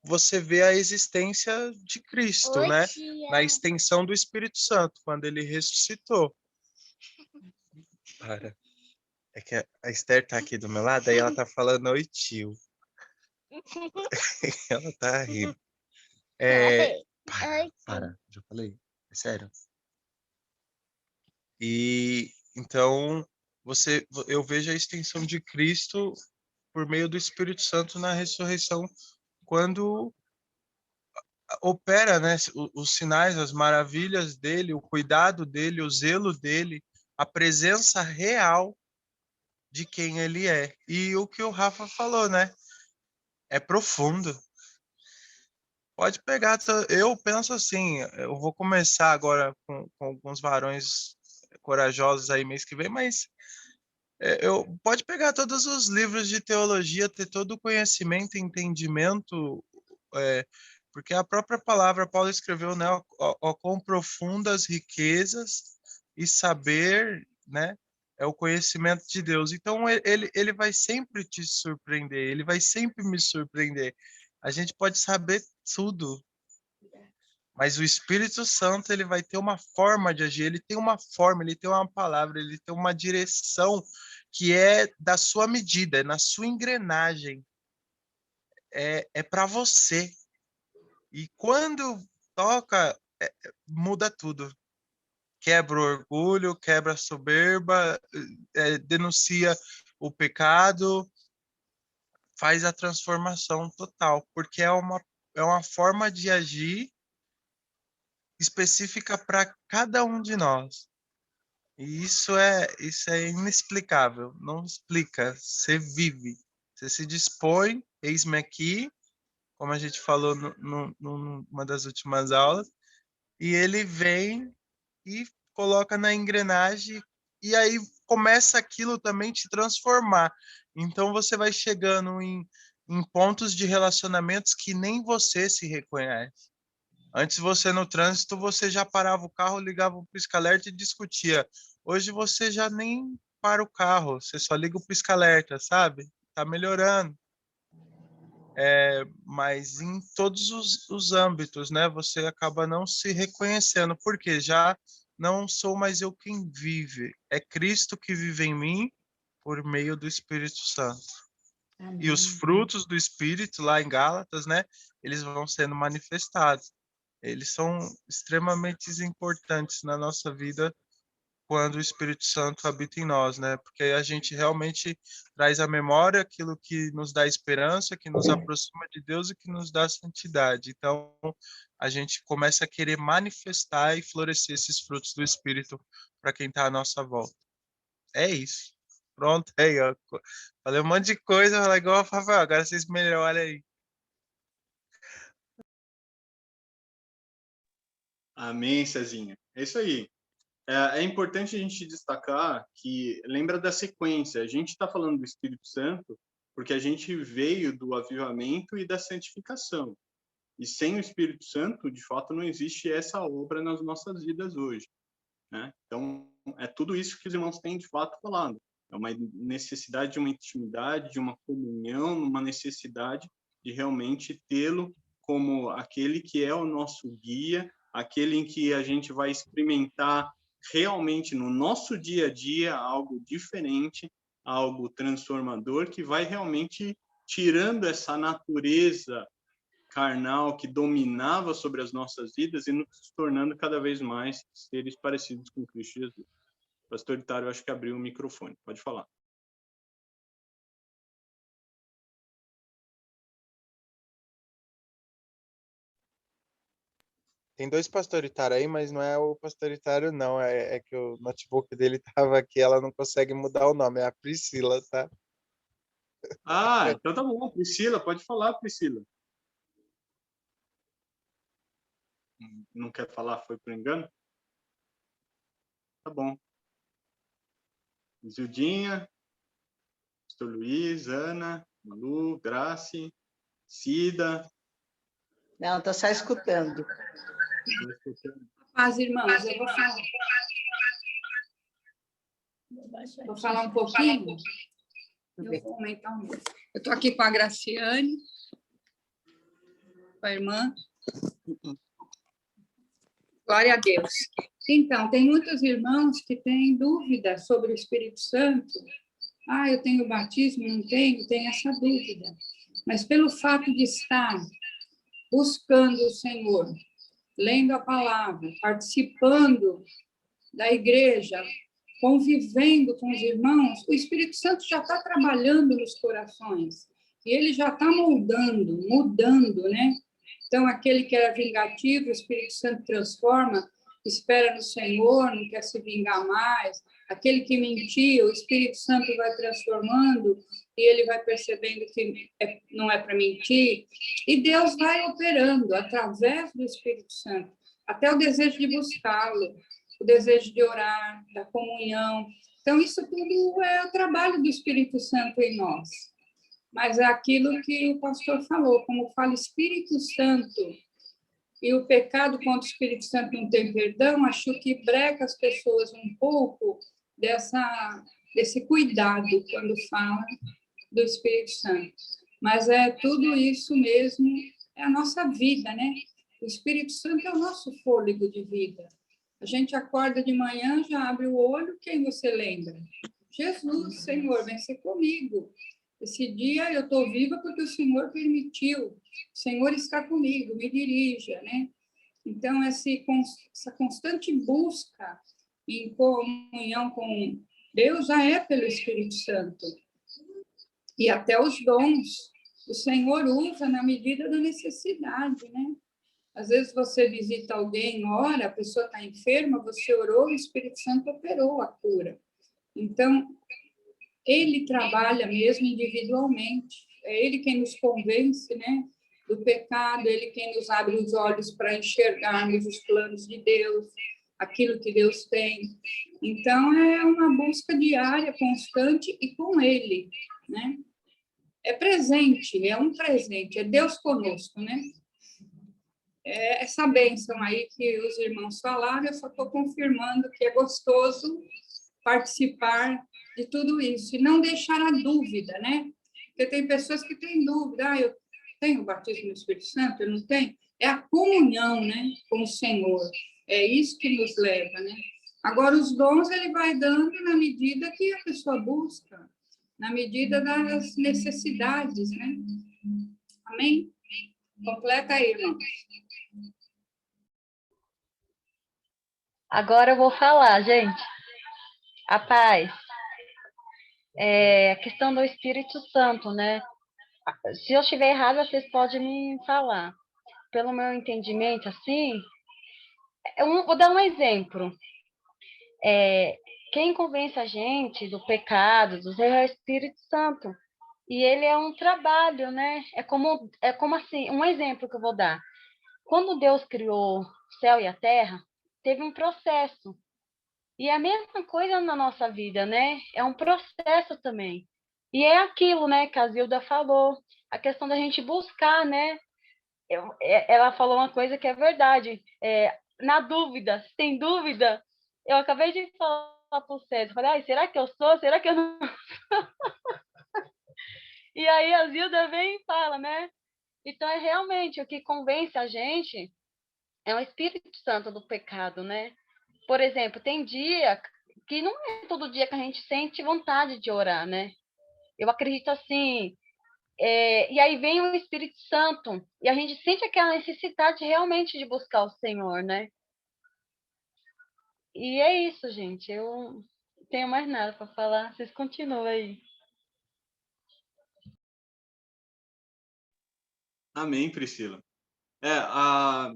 você vê a existência de Cristo, né? Na extensão do Espírito Santo, quando ele ressuscitou. Para. É que a Esther tá aqui do meu lado, aí ela tá falando oi, tio. Ela tá rindo. Para, já falei. É sério. E então eu vejo a extensão de Cristo por meio do Espírito Santo na ressurreição, quando opera, né, os sinais, as maravilhas dele, o cuidado dele, o zelo dele, a presença real de quem ele é. E o que o Rafa falou, né? É profundo. Pode pegar, eu penso assim, eu vou começar agora com alguns varões corajosos aí mês que vem, mas pode pegar todos os livros de teologia, ter todo o conhecimento e entendimento, porque a própria palavra Paulo escreveu, né, ó, quão profundas riquezas e saber, né, é o conhecimento de Deus. Então ele vai sempre te surpreender, ele vai sempre me surpreender. A gente pode saber tudo, mas o Espírito Santo, ele vai ter uma forma de agir, ele tem uma forma, ele tem uma palavra, ele tem uma direção que é da sua medida, é na sua engrenagem, é para você. E quando toca, muda tudo. Quebra o orgulho, quebra a soberba, denuncia o pecado, faz a transformação total, porque é uma forma de agir específica para cada um de nós. E isso é inexplicável, não explica, você vive, você se dispõe, eis-me aqui, como a gente falou numa das últimas aulas, e ele vem e coloca na engrenagem, e aí começa aquilo também te transformar. Então você vai chegando em pontos de relacionamentos que nem você se reconhece. Antes você no trânsito, você já parava o carro, ligava o pisca-alerta e discutia. Hoje você já nem para o carro, você só liga o pisca-alerta, sabe? Tá melhorando. Mas em todos os âmbitos, né? Você acaba não se reconhecendo, porque já não sou mais eu quem vive, é Cristo que vive em mim por meio do Espírito Santo. E os Amém. frutos do Espírito, lá em Gálatas, né? Eles vão sendo manifestados. Eles são extremamente importantes na nossa vida quando o Espírito Santo habita em nós, né? Porque a gente realmente traz à memória aquilo que nos dá esperança, que nos aproxima de Deus e que nos dá santidade. Então, a gente começa a querer manifestar e florescer esses frutos do Espírito para quem está à nossa volta. É isso. Pronto, aí, ó. Falei um monte de coisa, falei igual a Rafael, agora vocês melhorem aí. Amém, Cezinha. É isso aí. É importante a gente destacar que, lembra da sequência, a gente está falando do Espírito Santo porque a gente veio do avivamento e da santificação. E sem o Espírito Santo, de fato, não existe essa obra nas nossas vidas hoje, né? Então, é tudo isso que os irmãos têm, de fato, falado. É uma necessidade de uma intimidade, de uma comunhão, uma necessidade de realmente tê-lo como aquele que é o nosso guia, aquele em que a gente vai experimentar realmente no nosso dia a dia algo diferente, algo transformador, que vai realmente tirando essa natureza carnal que dominava sobre as nossas vidas e nos tornando cada vez mais seres parecidos com Cristo Jesus. Pastor Itário, eu acho que abriu o microfone. Pode falar. Tem dois pastoritários aí, mas não é o pastoritário, não. É que o notebook dele tava aqui, ela não consegue mudar o nome. É a Priscila, tá? Ah, então tá bom. Priscila, pode falar, Priscila. Não quer falar? Foi por engano? Tá bom. Zildinha, Pastor Luiz, Ana, Malu, Grace, Cida. Não, estou só escutando. Paz, irmãos, eu vou falar um pouquinho. Eu vou aumentar o meu. Eu estou aqui com a Graciane, com a irmã. Glória a Deus. Então, tem muitos irmãos que têm dúvida sobre o Espírito Santo. Ah, eu tenho batismo, não tenho? Tem essa dúvida. Mas pelo fato de estar buscando o Senhor, lendo a palavra, participando da igreja, convivendo com os irmãos, o Espírito Santo já está trabalhando nos corações. E ele já está moldando, mudando, né? Então, aquele que era vingativo, o Espírito Santo transforma, espera no Senhor, não quer se vingar mais. Aquele que mentia, o Espírito Santo vai transformando e ele vai percebendo que não é para mentir. E Deus vai operando através do Espírito Santo, até o desejo de buscá-lo, o desejo de orar, da comunhão. Então, isso tudo é o trabalho do Espírito Santo em nós. Mas é aquilo que o pastor falou, como fala Espírito Santo, e o pecado contra o Espírito Santo não tem perdão, acho que breca as pessoas um pouco desse cuidado quando fala do Espírito Santo. Mas é tudo isso mesmo, é a nossa vida, né? O Espírito Santo é o nosso fôlego de vida. A gente acorda de manhã, já abre o olho, quem você lembra? Jesus, Senhor, vem ser comigo. Esse dia eu estou viva porque o Senhor permitiu. O Senhor está comigo, me dirija, né? Então, essa constante busca em comunhão com Deus já é pelo Espírito Santo. E até os dons o Senhor usa na medida da necessidade, né? Às vezes você visita alguém, ora, a pessoa está enferma, você orou, o Espírito Santo operou a cura. Então, ele trabalha mesmo individualmente. É ele quem nos convence, né, do pecado, ele quem nos abre os olhos para enxergarmos os planos de Deus, aquilo que Deus tem. Então, é uma busca diária, constante e com ele, né? É presente, é um presente, é Deus conosco, né? É essa bênção aí que os irmãos falaram, eu só estou confirmando que é gostoso participar de tudo isso e não deixar a dúvida, né? Porque tem pessoas que têm dúvida, eu tenho o batismo no Espírito Santo, eu não tenho? É a comunhão, né, com o Senhor. É isso que nos leva, né? Agora, os dons ele vai dando na medida que a pessoa busca, na medida das necessidades, né? Amém? Completa aí, irmão. Agora eu vou falar, gente. A paz. A questão do Espírito Santo, né? Se eu estiver errada, vocês podem me falar. Pelo meu entendimento, assim, vou dar um exemplo. Quem convence a gente do pecado, dos erros, é o Espírito Santo. E ele é um trabalho, né? É como assim, um exemplo que eu vou dar. Quando Deus criou o céu e a terra, teve um processo. E é a mesma coisa na nossa vida, né? É um processo também. E é aquilo, né, que a Zilda falou, a questão da gente buscar, né? Ela falou uma coisa que é verdade. Na dúvida, se tem dúvida, eu acabei de falar para o César, falei, será que eu sou? Será que eu não? E aí a Zilda vem e fala, né? Então, é realmente o que convence a gente é o Espírito Santo do pecado, né? Por exemplo, tem dia que não é todo dia que a gente sente vontade de orar, né? Eu acredito assim, e aí vem o Espírito Santo, e a gente sente aquela necessidade realmente de buscar o Senhor, né? E é isso, gente. Eu não tenho mais nada para falar. Vocês continuam aí. Amém, Priscila. A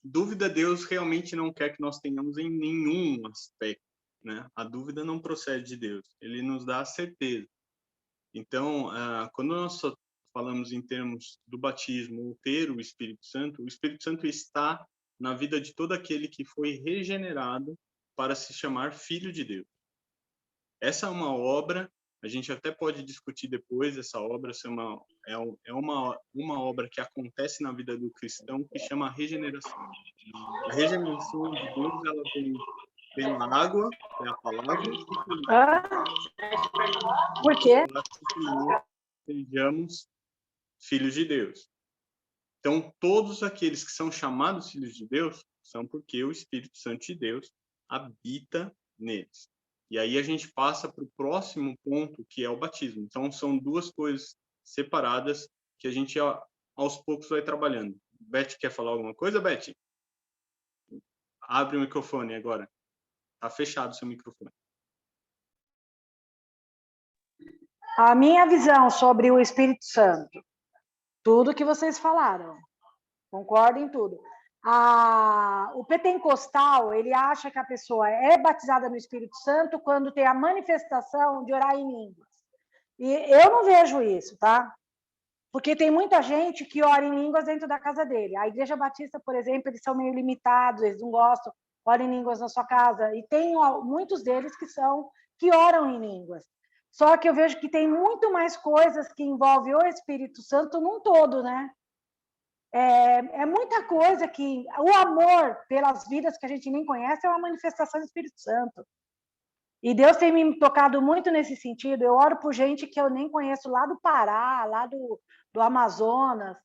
dúvida Deus realmente não quer que nós tenhamos em nenhum aspecto, né? A dúvida não procede de Deus. Ele nos dá a certeza. Então, quando nós falamos em termos do batismo, ou ter o Espírito Santo está na vida de todo aquele que foi regenerado para se chamar filho de Deus. Essa é uma obra, a gente até pode discutir depois essa obra, é uma obra que acontece na vida do cristão que chama regeneração. A regeneração de Deus, ela vem pela água, é a palavra, Por quê? para que sejamos filhos de Deus. Então, todos aqueles que são chamados filhos de Deus são porque o Espírito Santo de Deus habita neles. E aí a gente passa para o próximo ponto, que é o batismo. Então, são duas coisas separadas que a gente, aos poucos, vai trabalhando. Beth, quer falar alguma coisa, Beth? Abre o microfone agora. Está fechado o seu microfone. A minha visão sobre o Espírito Santo, tudo que vocês falaram, concordo em tudo. O pentecostal, ele acha que a pessoa é batizada no Espírito Santo quando tem a manifestação de orar em línguas. E eu não vejo isso, tá? Porque tem muita gente que ora em línguas dentro da casa dele. A Igreja Batista, por exemplo, eles são meio limitados, eles não gostam, oram em línguas na sua casa. E tem muitos deles que oram em línguas. Só que eu vejo que tem muito mais coisas que envolvem o Espírito Santo num todo, né? É muita coisa que... O amor pelas vidas que a gente nem conhece é uma manifestação do Espírito Santo. E Deus tem me tocado muito nesse sentido. Eu oro por gente que eu nem conheço lá do Pará, lá do Amazonas.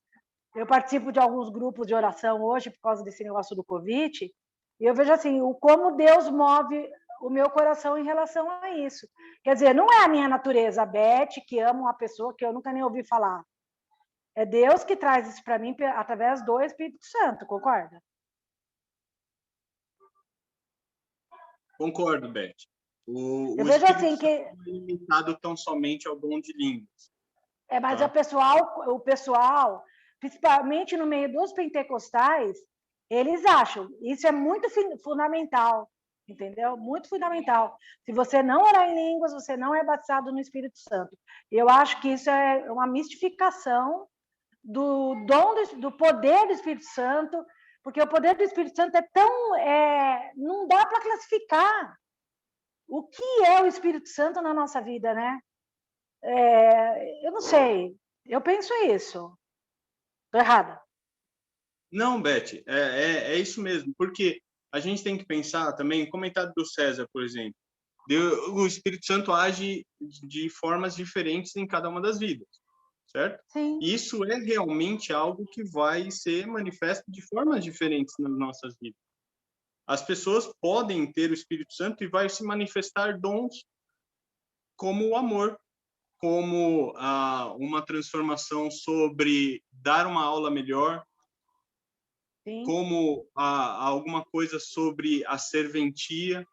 Eu participo de alguns grupos de oração hoje por causa desse negócio do Covid. E eu vejo assim, como Deus move o meu coração em relação a isso. Quer dizer, não é a minha natureza, a Beth, que ama uma pessoa que eu nunca nem ouvi falar. É Deus que traz isso para mim através do Espírito Santo, concorda? Concordo, Beth. Eu vejo assim que não é limitado tão somente ao dom de línguas. mas tá? o pessoal principalmente no meio dos pentecostais, eles acham. Isso é muito fundamental, entendeu? Muito fundamental. Se você não orar em línguas, você não é batizado no Espírito Santo. Eu acho que isso é uma mistificação do dom, do poder do Espírito Santo, porque o poder do Espírito Santo é tão... não dá para classificar o que é o Espírito Santo na nossa vida, né? Eu não sei. Eu penso isso. Estou errada? Não, Beth, é isso mesmo, porque a gente tem que pensar também, o comentário do César, por exemplo, o Espírito Santo age de formas diferentes em cada uma das vidas, certo? Sim. E isso é realmente algo que vai ser manifesto de formas diferentes nas nossas vidas. As pessoas podem ter o Espírito Santo e vai se manifestar dons como o amor, como uma transformação sobre dar uma aula melhor, Sim. como alguma coisa sobre a serventia.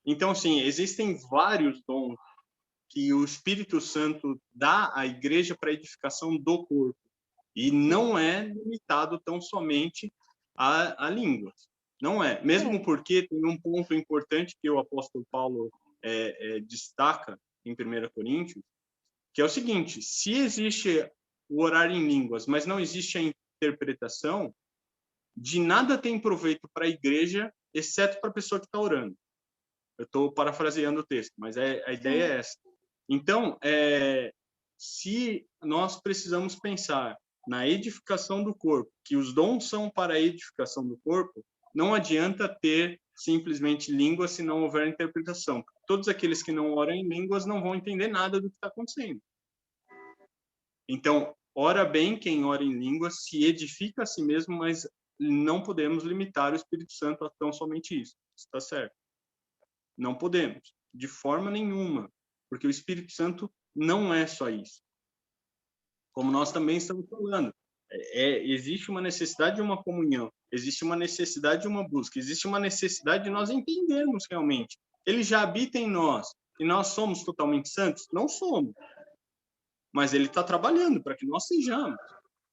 Então, assim, existem vários dons que o Espírito Santo dá à igreja para a edificação do corpo. E não é limitado tão somente a línguas. Não é. Mesmo porque tem um ponto importante que o apóstolo Paulo destaca em 1 Coríntios, que é o seguinte: se existe o orar em línguas, mas não existe a interpretação, de nada tem proveito para a igreja, exceto para a pessoa que está orando. Eu estou parafraseando o texto, mas a ideia é essa. Então, se nós precisamos pensar na edificação do corpo, que os dons são para a edificação do corpo, não adianta ter simplesmente línguas se não houver interpretação. Todos aqueles que não oram em línguas não vão entender nada do que está acontecendo. Então, ora bem quem ora em línguas, se edifica a si mesmo, mas não podemos limitar o Espírito Santo a tão somente isso. Está certo? Não podemos, de forma nenhuma, porque o Espírito Santo não é só isso. Como nós também estamos falando, existe uma necessidade de uma comunhão, existe uma necessidade de uma busca, existe uma necessidade de nós entendermos realmente. Ele já habita em nós, e nós somos totalmente santos? Não somos. Mas ele está trabalhando para que nós sejamos.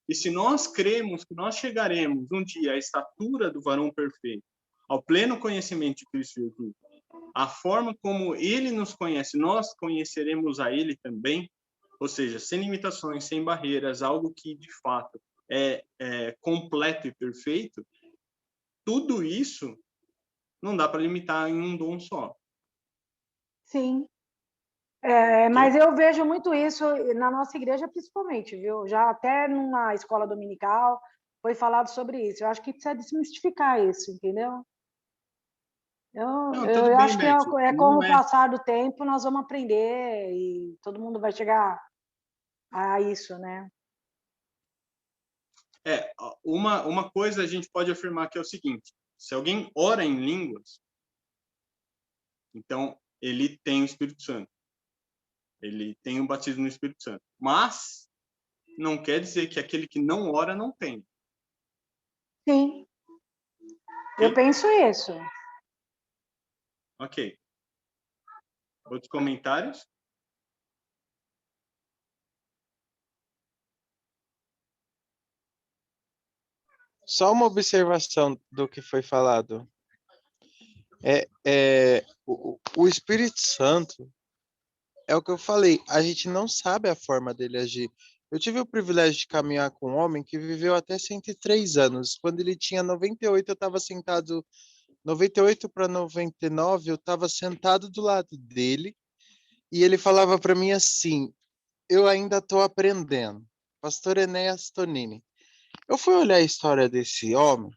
E se nós cremos que nós chegaremos um dia à estatura do varão perfeito, ao pleno conhecimento de Cristo Jesus, a forma como ele nos conhece, nós conheceremos a ele também, ou seja, sem limitações, sem barreiras, algo que de fato é completo e perfeito. Tudo isso não dá para limitar em um dom só. Sim. Mas eu vejo muito isso na nossa igreja, principalmente, viu? Já até numa escola dominical foi falado sobre isso. Eu acho que precisa desmistificar isso, entendeu? Eu bem, acho que com o passar do tempo nós vamos aprender e todo mundo vai chegar a isso, né? Uma coisa a gente pode afirmar que é o seguinte: se alguém ora em línguas, então ele tem o Espírito Santo. Ele tem o batismo no Espírito Santo. Mas não quer dizer que aquele que não ora não tem. Sim. Eu penso isso. Ok. Outros comentários? Só uma observação do que foi falado. O Espírito Santo, é o que eu falei, a gente não sabe a forma dele agir. Eu tive o privilégio de caminhar com um homem que viveu até 103 anos. Quando ele tinha 98, eu estava sentado, 98 para 99, eu estava sentado do lado dele, e ele falava para mim assim: eu ainda estou aprendendo. Pastor Enéas Tonini. Eu fui olhar a história desse homem.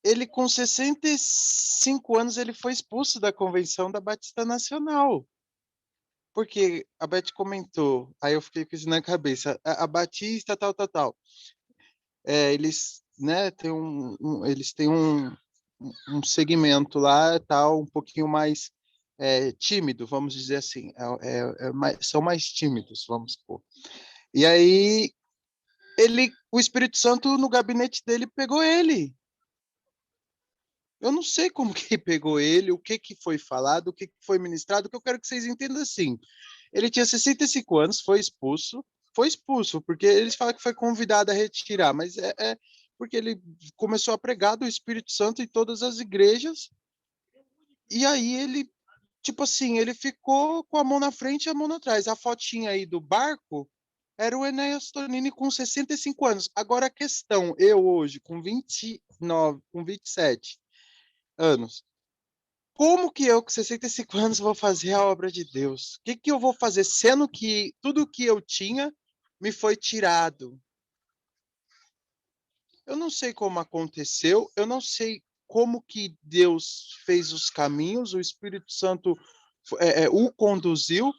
Ele, com 65 anos, ele foi expulso da Convenção da Batista Nacional. Porque a Beth comentou, aí eu fiquei com isso na cabeça, a Batista, tal. Eles, né, eles têm um segmento lá, tal, um pouquinho mais tímido, vamos dizer assim. São mais tímidos, vamos supor. E aí, o Espírito Santo, no gabinete dele, pegou ele. Eu não sei como que pegou ele, o que foi falado, o que foi ministrado. O que eu quero que vocês entendam assim: ele tinha 65 anos, foi expulso, foi expulso, porque eles falam que foi convidado a retirar, mas é porque ele começou a pregar do Espírito Santo em todas as igrejas, e aí ele, tipo assim, ele ficou com a mão na frente e a mão atrás. A fotinha aí do barco era o Enéas Tonini com 65 anos. Agora a questão, eu hoje, com 29, com 27 anos, como que eu, com 65 anos, vou fazer a obra de Deus? O que que eu vou fazer, sendo que tudo que eu tinha me foi tirado? Eu não sei como aconteceu, eu não sei como que Deus fez os caminhos, o Espírito Santo o conduziu,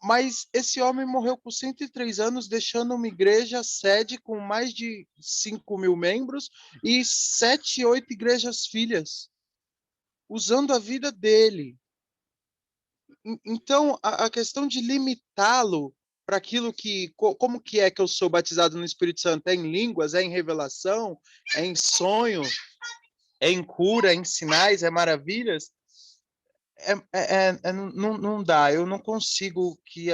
mas esse homem morreu com 103 anos, deixando uma igreja sede com mais de 5.000 membros e 7, 8 igrejas filhas, usando a vida dele. Então, a questão de limitá-lo para aquilo que... Como que é que eu sou batizado no Espírito Santo? É em línguas? É em revelação? É em sonho? É em cura? É em sinais? É maravilhas? Não dá. Eu não consigo que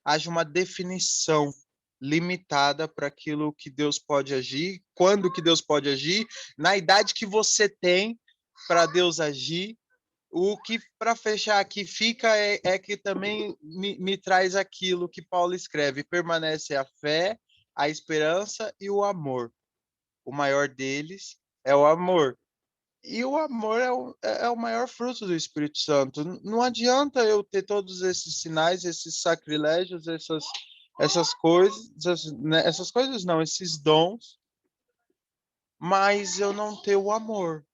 haja uma definição limitada para aquilo que Deus pode agir, quando que Deus pode agir, na idade que você tem para Deus agir. O que, para fechar aqui, fica é que também me traz aquilo que Paulo escreve: permanece a fé, a esperança e o amor. O maior deles é o amor. E o amor é o maior fruto do Espírito Santo. Não adianta eu ter todos esses sinais, esses sacrilégios, essas coisas, essas coisas não, esses dons, mas eu não ter o amor.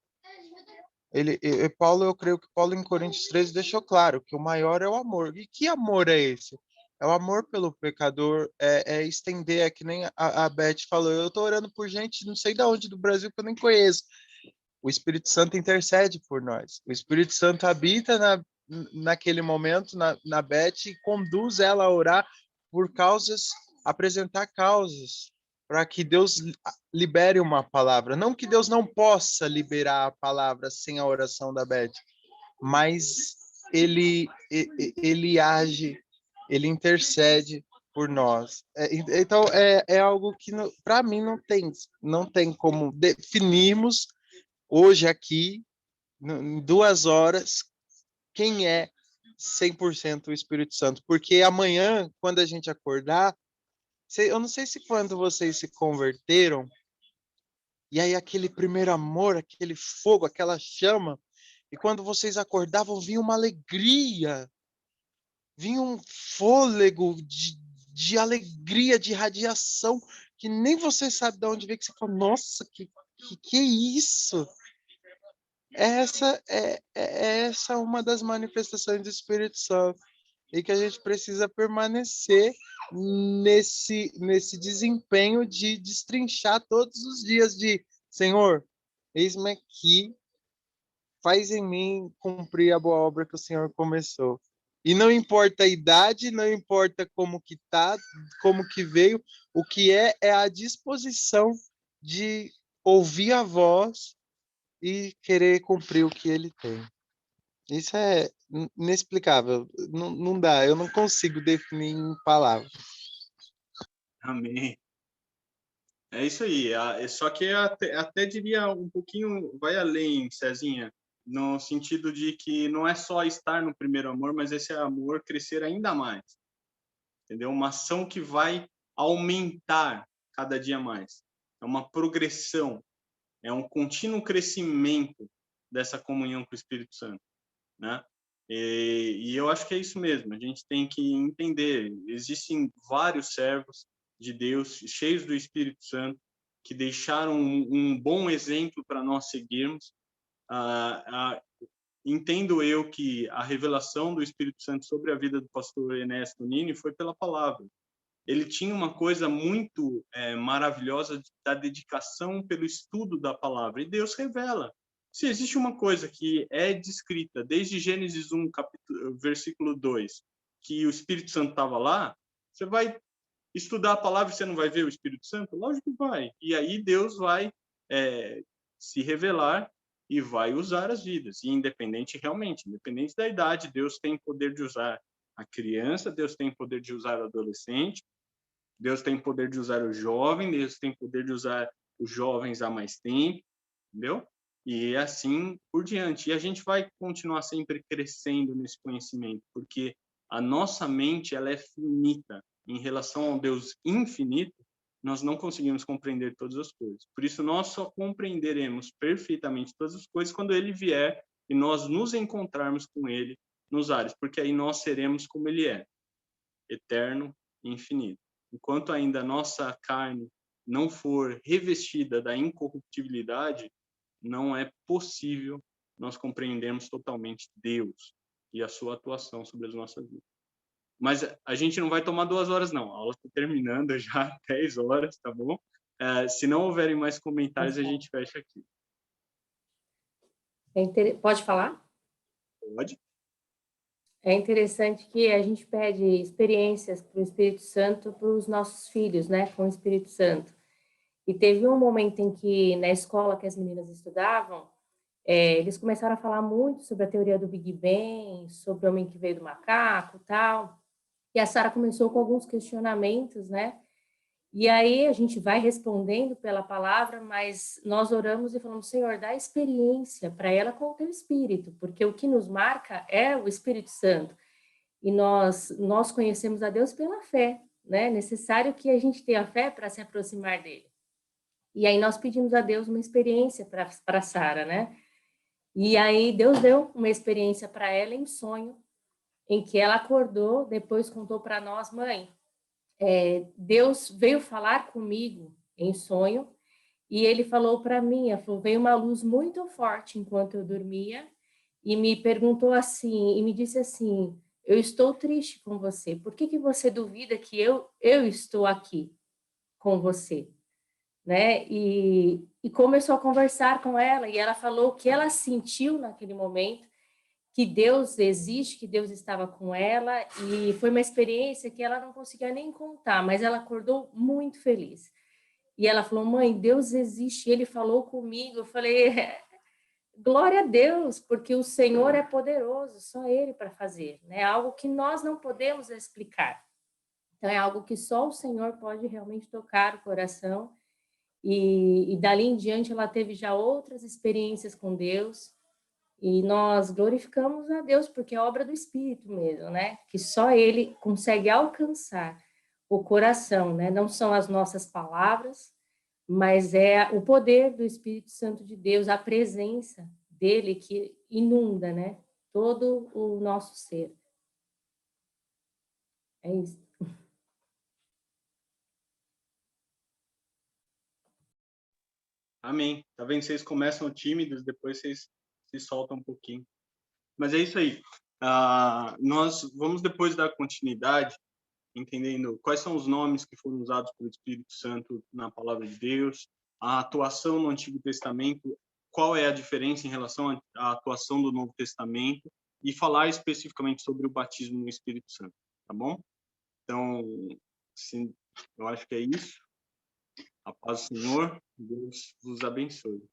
Paulo, eu creio que Paulo em Coríntios 13 deixou claro que o maior é o amor. E que amor é esse? É o amor pelo pecador, é estender, é que nem a Beth falou, eu estou orando por gente não sei de onde do Brasil que eu nem conheço. O Espírito Santo intercede por nós. O Espírito Santo habita naquele momento na Beth e conduz ela a orar por causas, apresentar causas, para que Deus libere uma palavra. Não que Deus não possa liberar a palavra sem a oração da Beth, mas ele age, ele intercede por nós. Então, é algo que, para mim, não tem como definirmos hoje aqui, em 2 horas, quem é 100% o Espírito Santo. Porque amanhã, quando a gente acordar, eu não sei se quando vocês se converteram, e aí aquele primeiro amor, aquele fogo, aquela chama, e quando vocês acordavam, vinha uma alegria, vinha um fôlego de alegria, de radiação, que nem você sabe de onde veio, que você fala, nossa, que é isso? Essa é uma das manifestações do Espírito Santo e que a gente precisa permanecer nesse desempenho de destrinchar todos os dias de Senhor, eis-me aqui, faz em mim cumprir a boa obra que o Senhor começou. E não importa a idade, não importa como que tá, como que veio, o que é a disposição de ouvir a voz e querer cumprir o que ele tem. Isso é inexplicável. Não dá, eu não consigo definir em palavras. Amém. É isso aí. Só que até diria um pouquinho, vai além, Cezinha, no sentido de que não é só estar no primeiro amor, mas esse amor crescer ainda mais. Entendeu? Uma ação que vai aumentar cada dia mais. É uma progressão, é um contínuo crescimento dessa comunhão com o Espírito Santo, né? E eu acho que é isso mesmo. A gente tem que entender. Existem vários servos de Deus cheios do Espírito Santo que deixaram um bom exemplo para nós seguirmos. Entendo eu que a revelação do Espírito Santo sobre a vida do pastor Enéas Tonini foi pela palavra. Ele tinha uma coisa muito maravilhosa da dedicação pelo estudo da palavra, e Deus revela. Se existe uma coisa que é descrita desde Gênesis 1, versículo 2, que o Espírito Santo estava lá, você vai estudar a palavra e você não vai ver o Espírito Santo? Lógico que vai. E aí Deus vai se revelar e vai usar as vidas. E independente da idade, Deus tem poder de usar a criança, Deus tem poder de usar o adolescente, Deus tem poder de usar o jovem, Deus tem poder de usar os jovens há mais tempo, entendeu? E assim por diante. E a gente vai continuar sempre crescendo nesse conhecimento, porque a nossa mente ela é finita. Em relação ao Deus infinito, nós não conseguimos compreender todas as coisas. Por isso, nós só compreenderemos perfeitamente todas as coisas quando Ele vier e nós nos encontrarmos com Ele nos ares, porque aí nós seremos como Ele é, eterno e infinito. Enquanto ainda a nossa carne não for revestida da incorruptibilidade, não é possível nós compreendermos totalmente Deus e a sua atuação sobre as nossas vidas. Mas a gente não vai tomar 2 horas, não. A aula está terminando já, 10 horas, tá bom? Se não houverem mais comentários, a gente fecha aqui. Pode falar? Pode. É interessante que a gente pede experiências para o Espírito Santo para os nossos filhos, né, com o Espírito Santo. E teve um momento em que, na escola que as meninas estudavam, eles começaram a falar muito sobre a teoria do Big Bang, sobre o homem que veio do macaco e tal. E a Sara começou com alguns questionamentos, né? E aí a gente vai respondendo pela palavra, mas nós oramos e falamos, Senhor, dá experiência para ela com o teu Espírito, porque o que nos marca é o Espírito Santo. E nós conhecemos a Deus pela fé, né? É necessário que a gente tenha fé para se aproximar dele. E aí nós pedimos a Deus uma experiência para Sara, né? E aí Deus deu uma experiência para ela em sonho, em que ela acordou, depois contou para nós, mãe, Deus veio falar comigo em sonho, e ele falou para mim, veio uma luz muito forte enquanto eu dormia, e me perguntou assim, e me disse assim, eu estou triste com você, por que você duvida que eu estou aqui com você? Né? E começou a conversar com ela, e ela falou o que ela sentiu naquele momento, que Deus existe, que Deus estava com ela, e foi uma experiência que ela não conseguia nem contar, mas ela acordou muito feliz. E ela falou, mãe, Deus existe, ele falou comigo. Eu falei, glória a Deus, porque o Senhor é poderoso, só ele para fazer, né? Algo que nós não podemos explicar. Então, é algo que só o Senhor pode realmente tocar o coração. E dali em diante ela teve já outras experiências com Deus, e nós glorificamos a Deus porque é obra do Espírito mesmo, né? Que só Ele consegue alcançar o coração, né? Não são as nossas palavras, mas é o poder do Espírito Santo de Deus, a presença dele que inunda, né? Todo o nosso ser. É isso. Amém. Tá vendo? Vocês começam tímidos, depois vocês se soltam um pouquinho. Mas é isso aí. Nós vamos depois dar continuidade, entendendo quais são os nomes que foram usados pelo Espírito Santo na Palavra de Deus, a atuação no Antigo Testamento, qual é a diferença em relação à atuação do Novo Testamento, e falar especificamente sobre o batismo no Espírito Santo, tá bom? Então, sim, eu acho que é isso. A paz do Senhor, Deus vos abençoe.